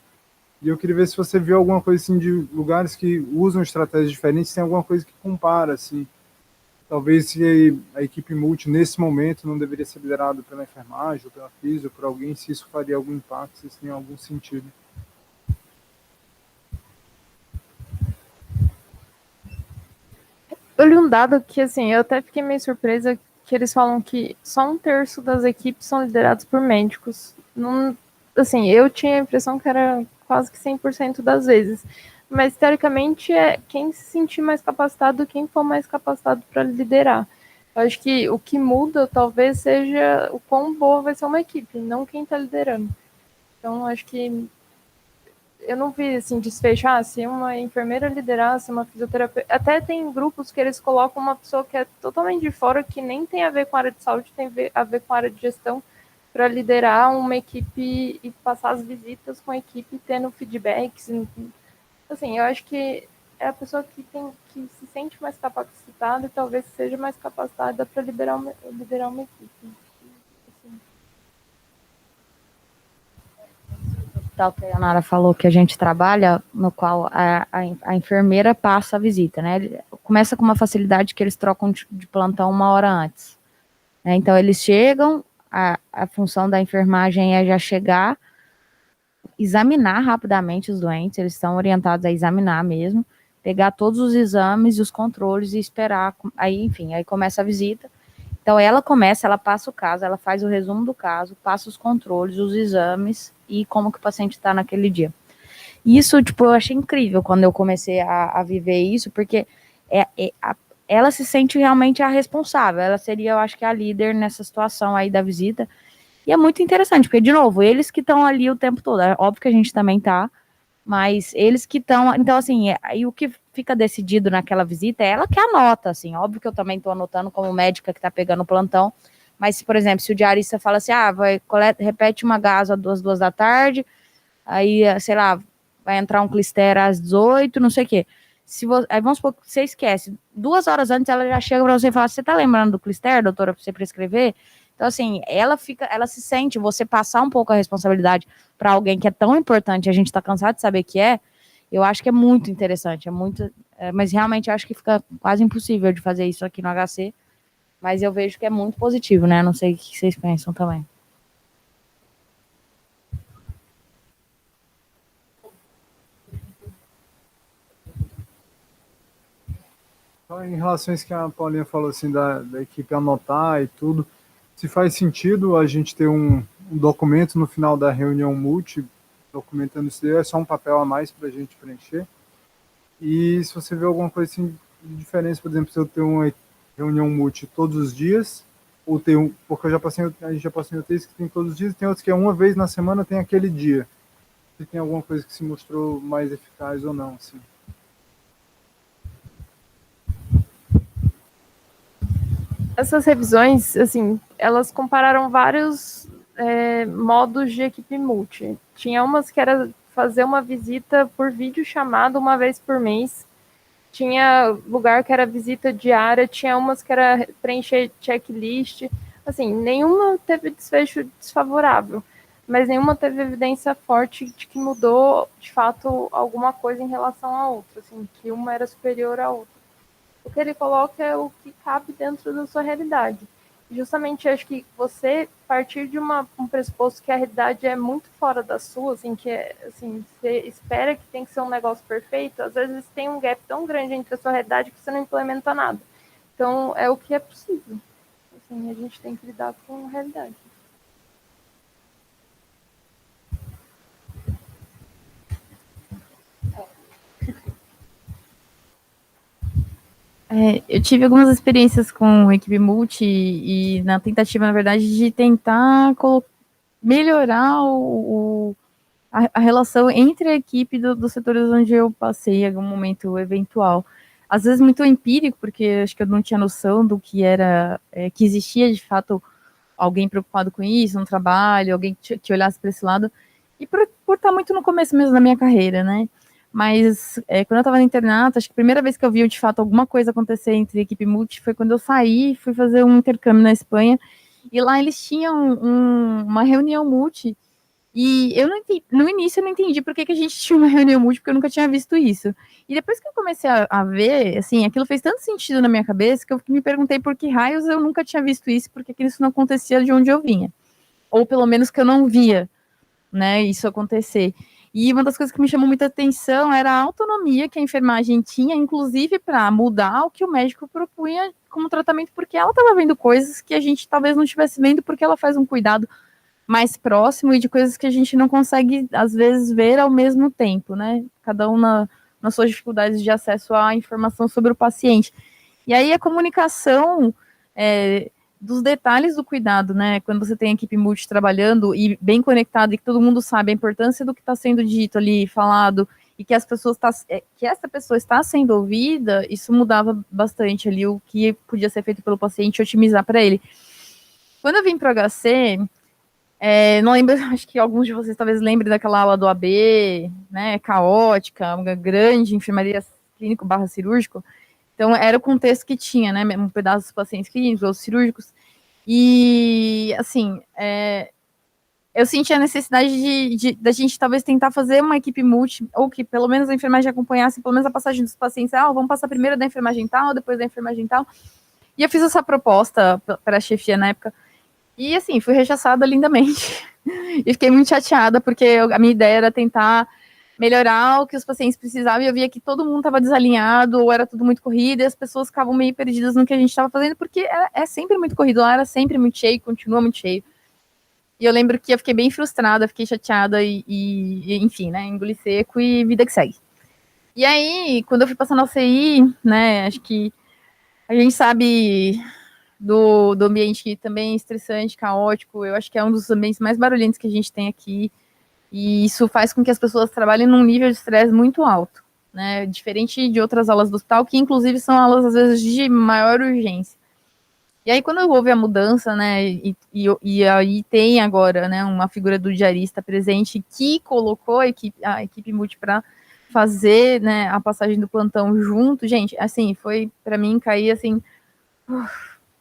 E eu queria ver se você viu alguma coisa assim de lugares que usam estratégias diferentes, tem alguma coisa que compara, assim. Talvez se a equipe multi nesse momento não deveria ser liderada pela enfermagem ou pela fisio, ou por alguém, se isso faria algum impacto, se isso tem algum sentido. Eu li um dado que, assim, eu até fiquei meio surpresa, que eles falam que só 1/3 das equipes são liderados por médicos. Não, assim, eu tinha a impressão que era quase que 100% das vezes. Mas, teoricamente, é quem se sentir mais capacitado, quem for mais capacitado para liderar. Eu acho que o que muda, talvez, seja o quão boa vai ser uma equipe, não quem está liderando. Então, acho que eu não vi, assim, desfecho, se uma enfermeira liderasse, uma fisioterapeuta... Até tem grupos que eles colocam uma pessoa que é totalmente de fora, que nem tem a ver com a área de saúde, tem a ver com a área de gestão, para liderar uma equipe e passar as visitas com a equipe, tendo feedbacks. Assim, eu acho que é a pessoa que se sente mais capacitada e talvez seja mais capacitada para liderar uma equipe. Tal que a Nara falou, que a gente trabalha, no qual a enfermeira passa a visita, né? Começa com uma facilidade que eles trocam de plantão 1 hora antes. Então, eles chegam, a função da enfermagem é já chegar, examinar rapidamente os doentes, eles estão orientados a examinar mesmo, pegar todos os exames e os controles e esperar, aí, enfim, aí começa a visita. Então, ela passa o caso, ela faz o resumo do caso, passa os controles, os exames e como que o paciente está naquele dia. Isso, tipo, eu achei incrível quando eu comecei a viver isso, porque ela se sente realmente a responsável, ela seria, eu acho que a líder nessa situação aí da visita, e é muito interessante, porque, de novo, eles que estão ali o tempo todo, é óbvio que a gente também tá, mas eles que estão, então, assim, aí o que fica decidido naquela visita é ela que anota, assim, óbvio que eu também estou anotando como médica que está pegando o plantão, mas, por exemplo, se o diarista fala assim, repete uma gaso às 2 da tarde, aí, sei lá, vai entrar um clistera às 18, não sei o quê. Aí vamos supor que você esquece. 2 horas antes ela já chega para você e fala, você tá lembrando do clistera, doutora, para você prescrever? Então, assim, ela se sente, você passar um pouco a responsabilidade para alguém que é tão importante, a gente tá cansado de saber que eu acho que é muito interessante, mas realmente eu acho que fica quase impossível de fazer isso aqui no HC, mas eu vejo que é muito positivo, né? Não sei o que vocês pensam também. Então, em relação a isso que a Paulinha falou, assim, da equipe anotar e tudo, se faz sentido a gente ter um documento no final da reunião multi, documentando isso daí, é só um papel a mais para a gente preencher. E se você vê alguma coisa assim, de diferença, por exemplo, se eu tenho uma reunião multi todos os dias, ou porque a gente já passou em UTIs que tem todos os dias, tem outros que é uma vez na semana, tem aquele dia. Se tem alguma coisa que se mostrou mais eficaz ou não, assim. Essas revisões, assim, elas compararam vários modos de equipe multi. Tinha umas que era fazer uma visita por videochamada uma vez por mês. Tinha lugar que era visita diária, tinha umas que era preencher checklist. Assim, nenhuma teve desfecho desfavorável, mas nenhuma teve evidência forte de que mudou, de fato, alguma coisa em relação à outra, assim, que uma era superior à outra. O que ele coloca é o que cabe dentro da sua realidade. Justamente acho que você partir de um pressuposto que a realidade é muito fora da sua, assim, que assim, você espera que tem que ser um negócio perfeito, às vezes tem um gap tão grande entre a sua realidade que você não implementa nada. Então, é o que é possível. Assim, a gente tem que lidar com a realidade. Eu tive algumas experiências com equipe multi e na tentativa, na verdade, de tentar melhorar a relação entre a equipe dos setores onde eu passei em algum momento eventual. Às vezes muito empírico, porque acho que eu não tinha noção do que era, que existia de fato alguém preocupado com isso, no trabalho, alguém que olhasse para esse lado, e por estar muito no começo mesmo da minha carreira, né? Mas quando eu estava no internato, acho que a primeira vez que eu vi de fato alguma coisa acontecer entre equipe multi foi quando eu saí, fui fazer um intercâmbio na Espanha, e lá eles tinham uma reunião multi, e eu não entendi, no início eu não entendi por que a gente tinha uma reunião multi, porque eu nunca tinha visto isso. E depois que eu comecei a ver, assim, aquilo fez tanto sentido na minha cabeça que eu me perguntei por que raios eu nunca tinha visto isso, porque isso não acontecia de onde eu vinha. Ou pelo menos que eu não via, né, isso acontecer. E uma das coisas que me chamou muita atenção era a autonomia que a enfermagem tinha, inclusive para mudar o que o médico propunha como tratamento, porque ela estava vendo coisas que a gente talvez não estivesse vendo, porque ela faz um cuidado mais próximo e de coisas que a gente não consegue, às vezes, ver ao mesmo tempo, né? Cada um nas suas dificuldades de acesso à informação sobre o paciente. E aí a comunicação dos detalhes do cuidado, né? Quando você tem a equipe multi trabalhando e bem conectada e que todo mundo sabe a importância do que está sendo dito ali, falado, e que que essa pessoa está sendo ouvida, isso mudava bastante ali o que podia ser feito pelo paciente e otimizar para ele. Quando eu vim para o HC, não lembro, acho que alguns de vocês talvez lembrem daquela aula do AB, né, caótica, uma grande enfermaria clínico/cirúrgico. Então, era o contexto que tinha, né, um pedaço dos pacientes clínicos, outros cirúrgicos. E, assim, eu senti a necessidade da gente talvez tentar fazer uma equipe multi, ou que pelo menos a enfermagem acompanhasse, pelo menos a passagem dos pacientes, vamos passar primeiro da enfermagem tal, depois da enfermagem tal. E eu fiz essa proposta para a chefia na época. E, assim, fui rechaçada lindamente. E fiquei muito chateada, porque a minha ideia era tentar melhorar o que os pacientes precisavam, e eu via que todo mundo estava desalinhado, ou era tudo muito corrido, e as pessoas ficavam meio perdidas no que a gente estava fazendo, porque é sempre muito corrido, lá era sempre muito cheio, continua muito cheio. E eu lembro que eu fiquei bem frustrada, fiquei chateada, enfim, né, engoli seco e vida que segue. E aí, quando eu fui passar na UCI, né, acho que a gente sabe do ambiente também estressante, caótico, eu acho que é um dos ambientes mais barulhentos que a gente tem aqui, e isso faz com que as pessoas trabalhem num nível de estresse muito alto, né, diferente de outras alas do hospital, que inclusive são alas, às vezes, de maior urgência. E aí, quando houve a mudança, né, e aí tem agora, né, uma figura do diarista presente que colocou a equipe multi para fazer, né, a passagem do plantão junto, gente, assim, foi, para mim, cair, assim,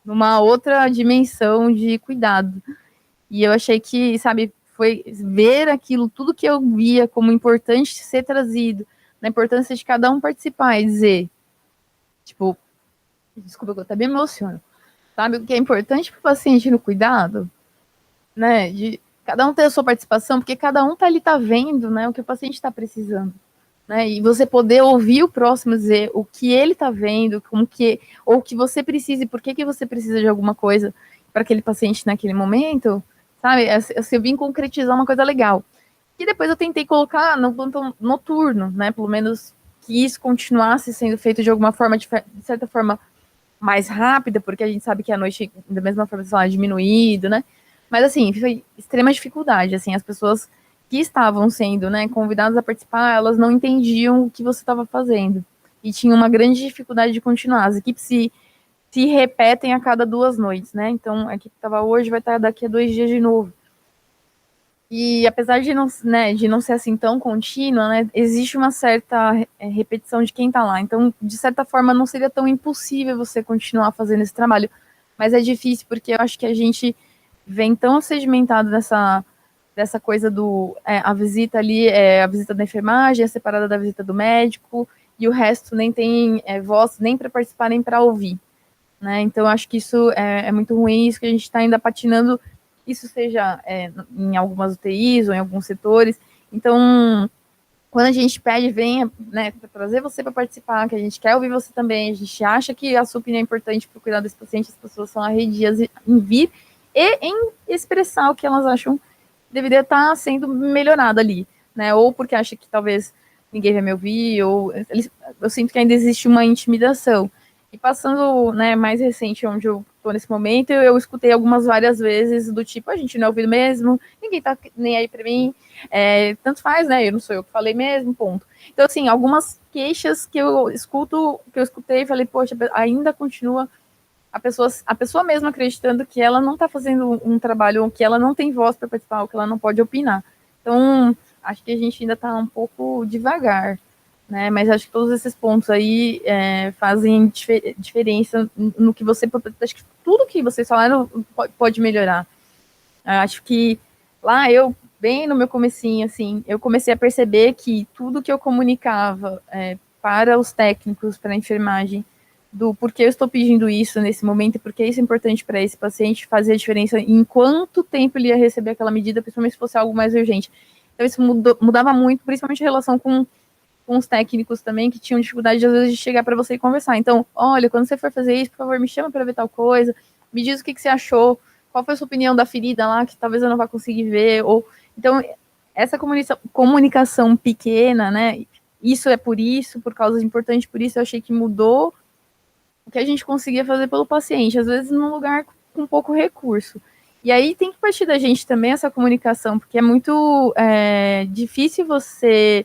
numa outra dimensão de cuidado. E eu achei que, sabe, foi ver aquilo, tudo que eu via como importante ser trazido, na importância de cada um participar e dizer, tipo, desculpa, eu até me emociono, sabe, o que é importante para o paciente no cuidado, né, de cada um ter a sua participação, porque cada um tá ali, tá vendo, né, o que o paciente está precisando, né, e você poder ouvir o próximo dizer o que ele tá vendo, como que, ou o que você precisa e por que você precisa de alguma coisa para aquele paciente naquele momento, sabe, eu vim concretizar uma coisa legal. E depois eu tentei colocar no plantão noturno, né, pelo menos que isso continuasse sendo feito de alguma forma, de certa forma, mais rápida, porque a gente sabe que a noite, da mesma forma, sei lá, diminuído, né, mas assim, foi extrema dificuldade, assim, as pessoas que estavam sendo, né, convidadas a participar, elas não entendiam o que você estava fazendo, e tinha uma grande dificuldade de continuar, as equipes se repetem a cada 2 noites, né? Então, a equipe que estava hoje vai estar daqui a 2 dias de novo. E apesar de não, né, de não ser assim tão contínua, né, existe uma certa repetição de quem está lá. Então, de certa forma, não seria tão impossível você continuar fazendo esse trabalho. Mas é difícil, porque eu acho que a gente vem tão sedimentado dessa coisa do... a visita ali, a visita da enfermagem, é separada da visita do médico, e o resto nem tem voz nem para participar, nem para ouvir. Né? Então, acho que isso é muito ruim, isso que a gente está ainda patinando, isso seja em algumas UTIs ou em alguns setores. Então, quando a gente pede, venha, né, para trazer você para participar, que a gente quer ouvir você também, a gente acha que a sua opinião é importante para o cuidado desse paciente, as pessoas são arredias em vir e em expressar o que elas acham que deveria estar sendo melhorado ali, né? Ou porque acha que talvez ninguém vai me ouvir, ou eu sinto que ainda existe uma intimidação. E passando, né, mais recente, onde eu estou nesse momento, eu escutei várias vezes do tipo, a gente não é ouvido mesmo, ninguém tá nem aí para mim, tanto faz, né, eu não sou eu que falei mesmo, ponto. Então, assim, algumas queixas que eu escutei e falei, poxa, ainda continua a pessoa mesma acreditando que ela não está fazendo um trabalho, que ela não tem voz para participar, ou que ela não pode opinar. Então, acho que a gente ainda está um pouco devagar, né, mas acho que todos esses pontos aí fazem diferença no que você... Acho que tudo que vocês falaram pode melhorar. Acho que lá bem no meu comecinho, assim, eu comecei a perceber que tudo que eu comunicava para os técnicos, para a enfermagem, do porquê eu estou pedindo isso nesse momento e porquê isso é importante para esse paciente, fazia diferença em quanto tempo ele ia receber aquela medida, principalmente se fosse algo mais urgente. Então isso mudava muito, principalmente em relação com os técnicos também, que tinham dificuldade, às vezes, de chegar para você e conversar. Então, olha, quando você for fazer isso, por favor, me chama para ver tal coisa, me diz o que você achou, qual foi a sua opinião da ferida lá, que talvez eu não vá conseguir ver, ou... Então, essa comunicação pequena, né, isso é por isso, por causa de importante por isso, eu achei que mudou o que a gente conseguia fazer pelo paciente, às vezes num lugar com pouco recurso. E aí tem que partir da gente também essa comunicação, porque é muito difícil você...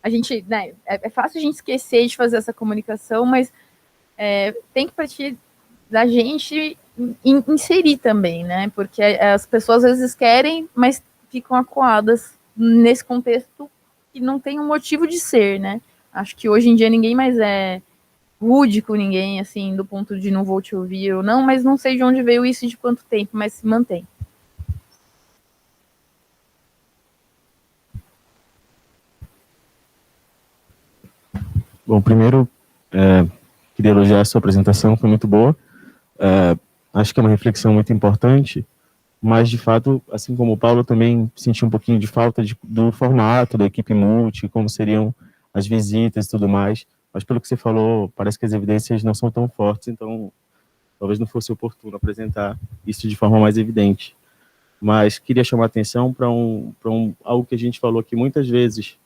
A gente, né, é fácil a gente esquecer de fazer essa comunicação, mas tem que partir da gente inserir também, né, porque as pessoas às vezes querem, mas ficam acuadas nesse contexto que não tem um motivo de ser, né. Acho que hoje em dia ninguém mais é rude com ninguém, assim, do ponto de não vou te ouvir ou não, mas não sei de onde veio isso e de quanto tempo, mas se mantém. Bom, primeiro, queria elogiar a sua apresentação, foi muito boa. Acho que é uma reflexão muito importante, mas de fato, assim como o Paulo, eu também senti um pouquinho de falta do formato da equipe multi, como seriam as visitas e tudo mais, mas pelo que você falou, parece que as evidências não são tão fortes, então talvez não fosse oportuno apresentar isso de forma mais evidente. Mas queria chamar a atenção para algo que a gente falou aqui muitas vezes,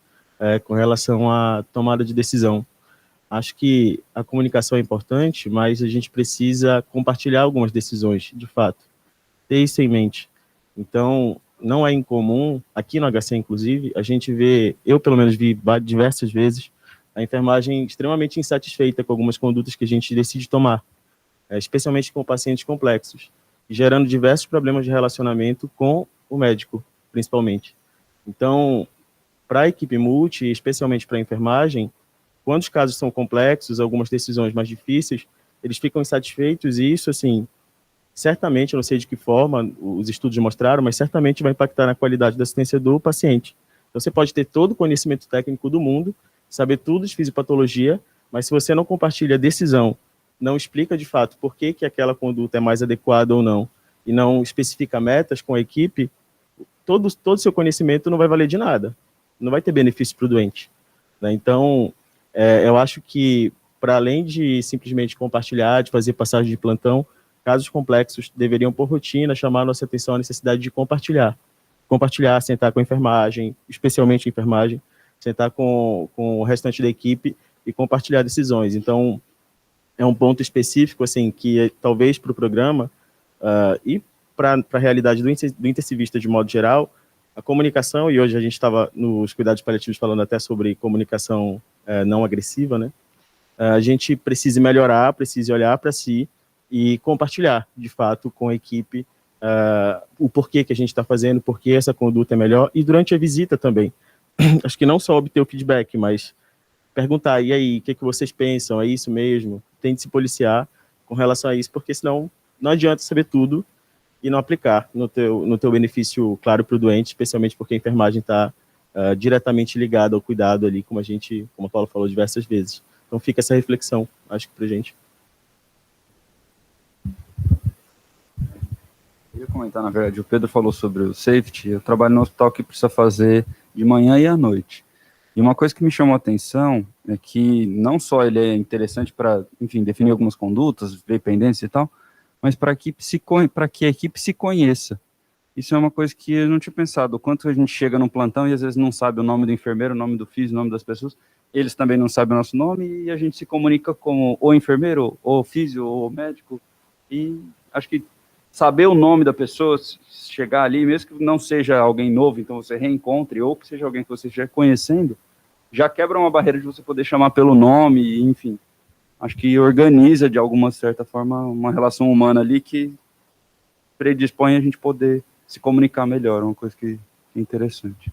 com relação à tomada de decisão. Acho que a comunicação é importante, mas a gente precisa compartilhar algumas decisões, de fato. Ter isso em mente. Então, não é incomum, aqui no HC, inclusive, a gente vê, eu pelo menos vi diversas vezes, a enfermagem extremamente insatisfeita com algumas condutas que a gente decide tomar, especialmente com pacientes complexos, gerando diversos problemas de relacionamento com o médico, principalmente. Então, para a equipe multi, especialmente para a enfermagem, quando os casos são complexos, algumas decisões mais difíceis, eles ficam insatisfeitos e isso, assim, certamente, eu não sei de que forma os estudos mostraram, mas certamente vai impactar na qualidade da assistência do paciente. Então, você pode ter todo o conhecimento técnico do mundo, saber tudo de fisiopatologia, mas se você não compartilha a decisão, não explica de fato por que aquela conduta é mais adequada ou não, e não especifica metas com a equipe, todo o seu conhecimento não vai valer de nada, não vai ter benefício para o doente, né? Então, eu acho que, para além de simplesmente compartilhar, de fazer passagem de plantão, casos complexos deveriam, por rotina, chamar a nossa atenção à necessidade de compartilhar, sentar com a enfermagem, especialmente a enfermagem, sentar com o restante da equipe e compartilhar decisões. Então, é um ponto específico, assim, que talvez para o programa e para a realidade do intensivista de modo geral, a comunicação, e hoje a gente estava nos cuidados paliativos falando até sobre comunicação não agressiva, né? A gente precisa melhorar, precisa olhar para si e compartilhar, de fato, com a equipe o porquê que a gente está fazendo, por que essa conduta é melhor, e durante a visita também. Acho que não só obter o feedback, mas perguntar, e aí, o que vocês pensam, é isso mesmo? Tem de se policiar com relação a isso, porque senão não adianta saber tudo e não aplicar no teu benefício, claro, para o doente, especialmente porque a enfermagem está diretamente ligada ao cuidado ali, como o Paulo falou diversas vezes. Então fica essa reflexão, acho que para a gente. Eu ia comentar, na verdade, o Pedro falou sobre o safety, eu trabalho no hospital que precisa fazer de manhã e à noite. E uma coisa que me chamou a atenção é que não só ele é interessante para, enfim, definir algumas condutas, ver pendências e tal, mas para que a equipe se conheça. Isso é uma coisa que eu não tinha pensado, o quanto a gente chega num plantão e às vezes não sabe o nome do enfermeiro, o nome do físio, o nome das pessoas, eles também não sabem o nosso nome e a gente se comunica como ou enfermeiro, ou físio, ou médico, e acho que saber o nome da pessoa, chegar ali, mesmo que não seja alguém novo, então você reencontre, ou que seja alguém que você esteja conhecendo, já quebra uma barreira de você poder chamar pelo nome, enfim. Acho que organiza, de alguma certa forma, uma relação humana ali que predispõe a gente poder se comunicar melhor, uma coisa que é interessante.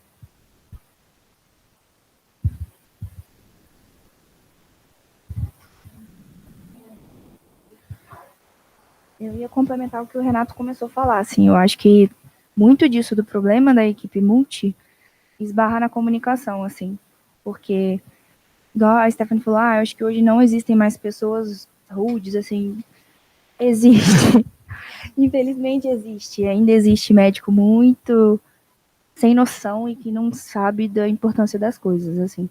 Eu ia complementar o que o Renato começou a falar, assim, eu acho que muito disso do problema da equipe multi esbarra na comunicação, assim, porque, igual a Stephanie falou, eu acho que hoje não existem mais pessoas rudes, assim, existe, infelizmente existe, ainda existe médico muito sem noção e que não sabe da importância das coisas, assim,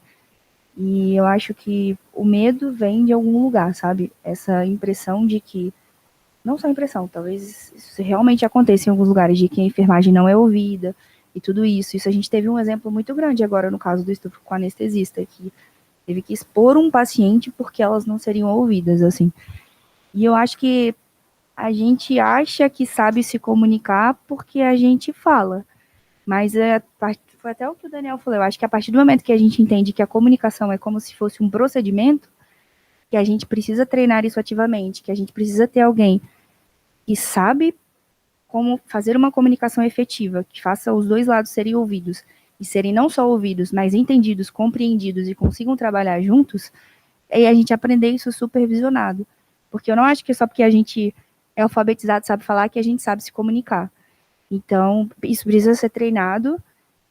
e eu acho que o medo vem de algum lugar, sabe, essa impressão de que não só impressão, talvez isso realmente aconteça em alguns lugares, de que a enfermagem não é ouvida, e tudo isso. Isso a gente teve um exemplo muito grande agora no caso do estupro com a anestesista, que teve que expor um paciente porque elas não seriam ouvidas, assim. E eu acho que a gente acha que sabe se comunicar porque a gente fala, mas foi até o que o Daniel falou, eu acho que a partir do momento que a gente entende que a comunicação é como se fosse um procedimento, que a gente precisa treinar isso ativamente, que a gente precisa ter alguém que sabe como fazer uma comunicação efetiva, que faça os dois lados serem ouvidos, e serem não só ouvidos, mas entendidos, compreendidos e consigam trabalhar juntos, e a gente aprender isso supervisionado. Porque eu não acho que é só porque a gente é alfabetizado, sabe falar, que a gente sabe se comunicar. Então, isso precisa ser treinado,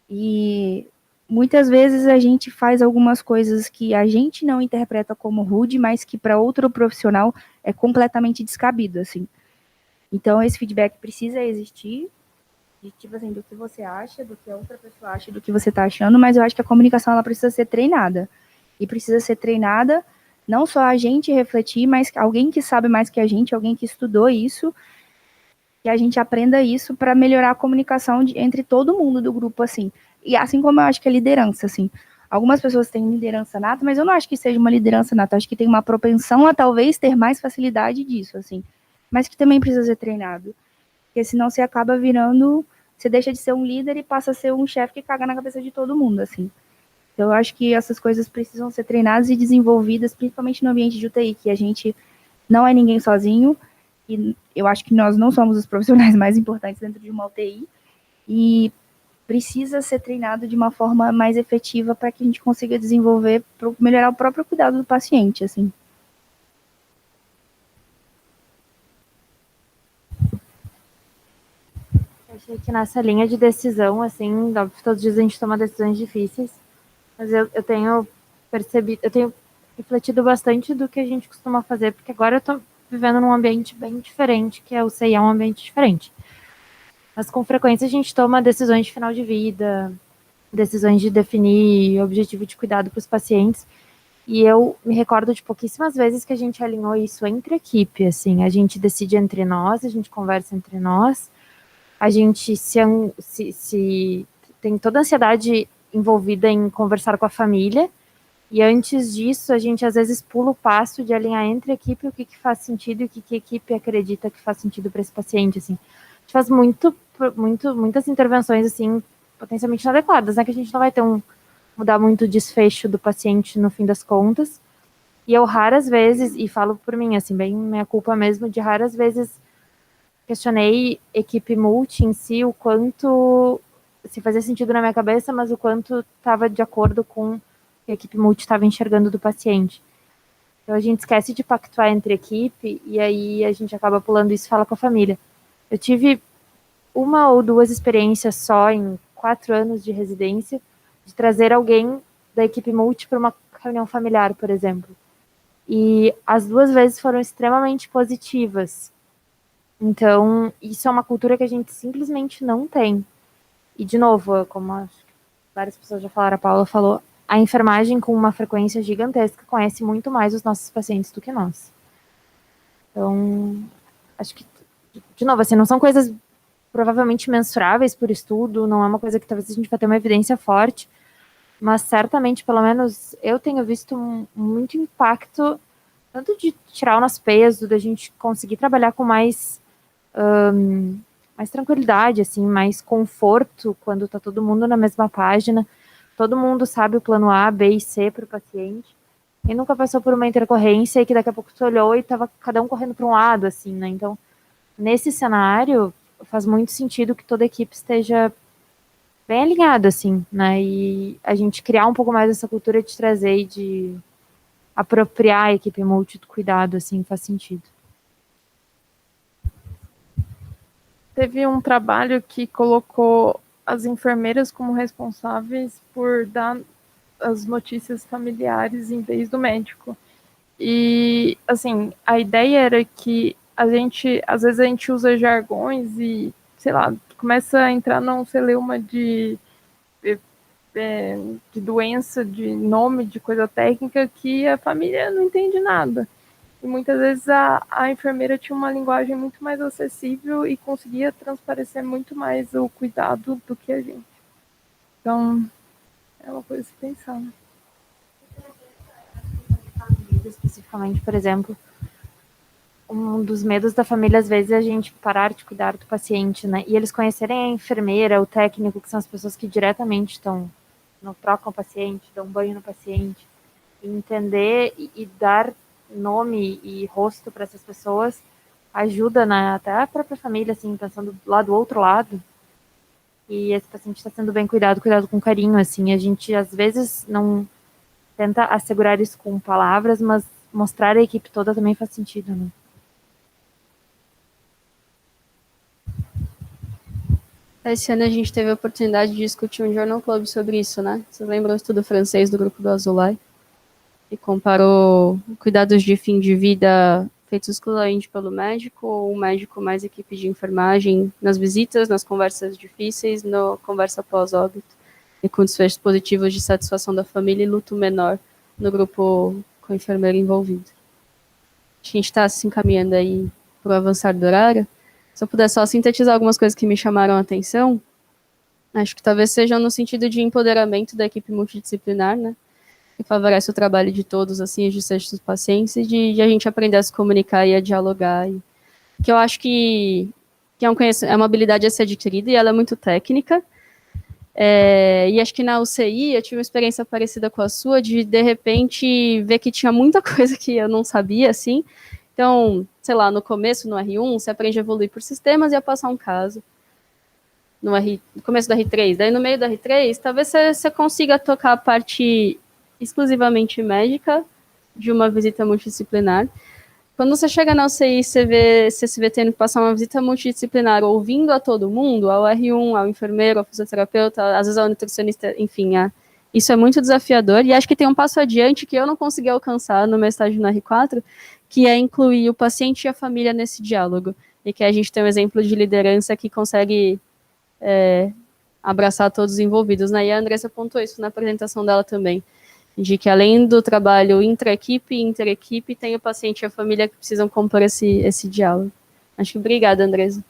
e muitas vezes a gente faz algumas coisas que a gente não interpreta como rude, mas que para outro profissional é completamente descabido, assim. Então, esse feedback precisa existir, de, tipo assim, do que você acha, do que a outra pessoa acha, do que você tá achando, mas eu acho que a comunicação, ela precisa ser treinada. E precisa ser treinada, não só a gente refletir, mas alguém que sabe mais que a gente, alguém que estudou isso, que a gente aprenda isso para melhorar a comunicação entre todo mundo do grupo, assim. E assim como eu acho que é liderança, assim. Algumas pessoas têm liderança nata, mas eu não acho que seja uma liderança nata. Eu acho que tem uma propensão a talvez ter mais facilidade disso, assim. Mas que também precisa ser treinado. Porque senão você acaba virando... Você deixa de ser um líder e passa a ser um chefe que caga na cabeça de todo mundo, assim. Então, eu acho que essas coisas precisam ser treinadas e desenvolvidas, principalmente no ambiente de UTI, que a gente não é ninguém sozinho, e eu acho que nós não somos os profissionais mais importantes dentro de uma UTI, e precisa ser treinado de uma forma mais efetiva para que a gente consiga desenvolver, para melhorar o próprio cuidado do paciente, assim. Eu achei que nessa linha de decisão, assim, óbvio que todos os dias a gente toma decisões difíceis, mas eu tenho percebido, eu tenho refletido bastante do que a gente costuma fazer, porque agora eu tô vivendo num ambiente bem diferente, que é o CI é um ambiente diferente. Mas com frequência a gente toma decisões de final de vida, decisões de definir objetivo de cuidado para os pacientes, e eu me recordo de pouquíssimas vezes que a gente alinhou isso entre equipe, assim, a gente decide entre nós, a gente conversa entre nós, a gente se tem toda a ansiedade envolvida em conversar com a família, e antes disso a gente às vezes pula o passo de alinhar entre a equipe o que faz sentido e o que a equipe acredita que faz sentido para esse paciente, assim. A gente faz muitas intervenções, assim, potencialmente inadequadas, né, que a gente não vai ter mudar muito o desfecho do paciente no fim das contas, e eu raras vezes, e falo por mim, assim, bem minha culpa mesmo, de raras vezes questionei equipe multi em si, o quanto se fazia sentido na minha cabeça, mas o quanto estava de acordo com o que a equipe multi estava enxergando do paciente. Então a gente esquece de pactuar entre equipe e aí a gente acaba pulando isso e fala com a família. Eu tive 1 ou 2 experiências só em 4 anos de residência de trazer alguém da equipe multi para uma reunião familiar, por exemplo. E as 2 vezes foram extremamente positivas. Então, isso é uma cultura que a gente simplesmente não tem. E, de novo, como acho que várias pessoas já falaram, a Paula falou, a enfermagem com uma frequência gigantesca conhece muito mais os nossos pacientes do que nós. Então, acho que, de novo, assim, não são coisas provavelmente mensuráveis por estudo, não é uma coisa que talvez a gente vai ter uma evidência forte, mas certamente, pelo menos, eu tenho visto muito impacto, tanto de tirar o nosso peso, da gente conseguir trabalhar com mais tranquilidade, assim, mais conforto quando tá todo mundo na mesma página, todo mundo sabe o plano A, B e C para o paciente, e nunca passou por uma intercorrência e que daqui a pouco tu olhou e tava cada um correndo para um lado, assim, né? Então, nesse cenário, faz muito sentido que toda a equipe esteja bem alinhada, assim, né? E a gente criar um pouco mais essa cultura de trazer e de apropriar a equipe multi do cuidado, assim, faz sentido. Teve um trabalho que colocou as enfermeiras como responsáveis por dar as notícias familiares em vez do médico. E, assim, a ideia era que às vezes a gente usa jargões e, sei lá, começa a entrar num celeuma de doença, de nome, de coisa técnica que a família não entende nada. E muitas vezes a enfermeira tinha uma linguagem muito mais acessível e conseguia transparecer muito mais o cuidado do que a gente. Então, é uma coisa a se pensar, né? Especificamente, por exemplo, um dos medos da família, às vezes, é a gente parar de cuidar do paciente, né? E eles conhecerem a enfermeira, o técnico, que são as pessoas que diretamente trocam o paciente, dão banho no paciente, e entender e dar nome e rosto para essas pessoas ajuda, né, até a própria família, assim, pensando lá do outro lado, e esse paciente está sendo bem cuidado com carinho, assim, a gente às vezes não tenta assegurar isso com palavras, mas mostrar a equipe toda também faz sentido, né? Esse ano a gente teve a oportunidade de discutir um Journal Club sobre isso, né? Vocês lembram o estudo francês do grupo do Azulay? E comparou cuidados de fim de vida feitos exclusivamente pelo médico, ou um médico mais equipe de enfermagem nas visitas, nas conversas difíceis, na conversa pós-óbito, e com desfechos positivos de satisfação da família e luto menor no grupo com o enfermeiro envolvido. A gente está se encaminhando aí para o avançar do horário. Se eu puder só sintetizar algumas coisas que me chamaram a atenção, acho que talvez sejam no sentido de empoderamento da equipe multidisciplinar, né? Que favorece o trabalho de todos, assim, os desfechos dos pacientes, e de a gente aprender a se comunicar e a dialogar. Que eu acho que é uma habilidade a ser adquirida e ela é muito técnica. E acho que na UCI eu tive uma experiência parecida com a sua, de repente, ver que tinha muita coisa que eu não sabia, assim. Então, sei lá, no começo, no R1, você aprende a evoluir por sistemas e a passar um caso. No começo do R3. Daí, no meio do R3, talvez você consiga tocar a parte exclusivamente médica de uma visita multidisciplinar. Quando você chega na UCI, você se vê tendo que passar uma visita multidisciplinar ouvindo a todo mundo, ao R1, ao enfermeiro, ao fisioterapeuta, às vezes ao nutricionista, enfim, isso é muito desafiador, e acho que tem um passo adiante que eu não consegui alcançar no meu estágio no R4, que é incluir o paciente e a família nesse diálogo, e que a gente tem um exemplo de liderança que consegue abraçar todos os envolvidos, né? E a Andressa apontou isso na apresentação dela também, de que além do trabalho intra-equipe e inter-equipe, tem o paciente e a família que precisam compor esse diálogo. Acho que obrigada, Andressa.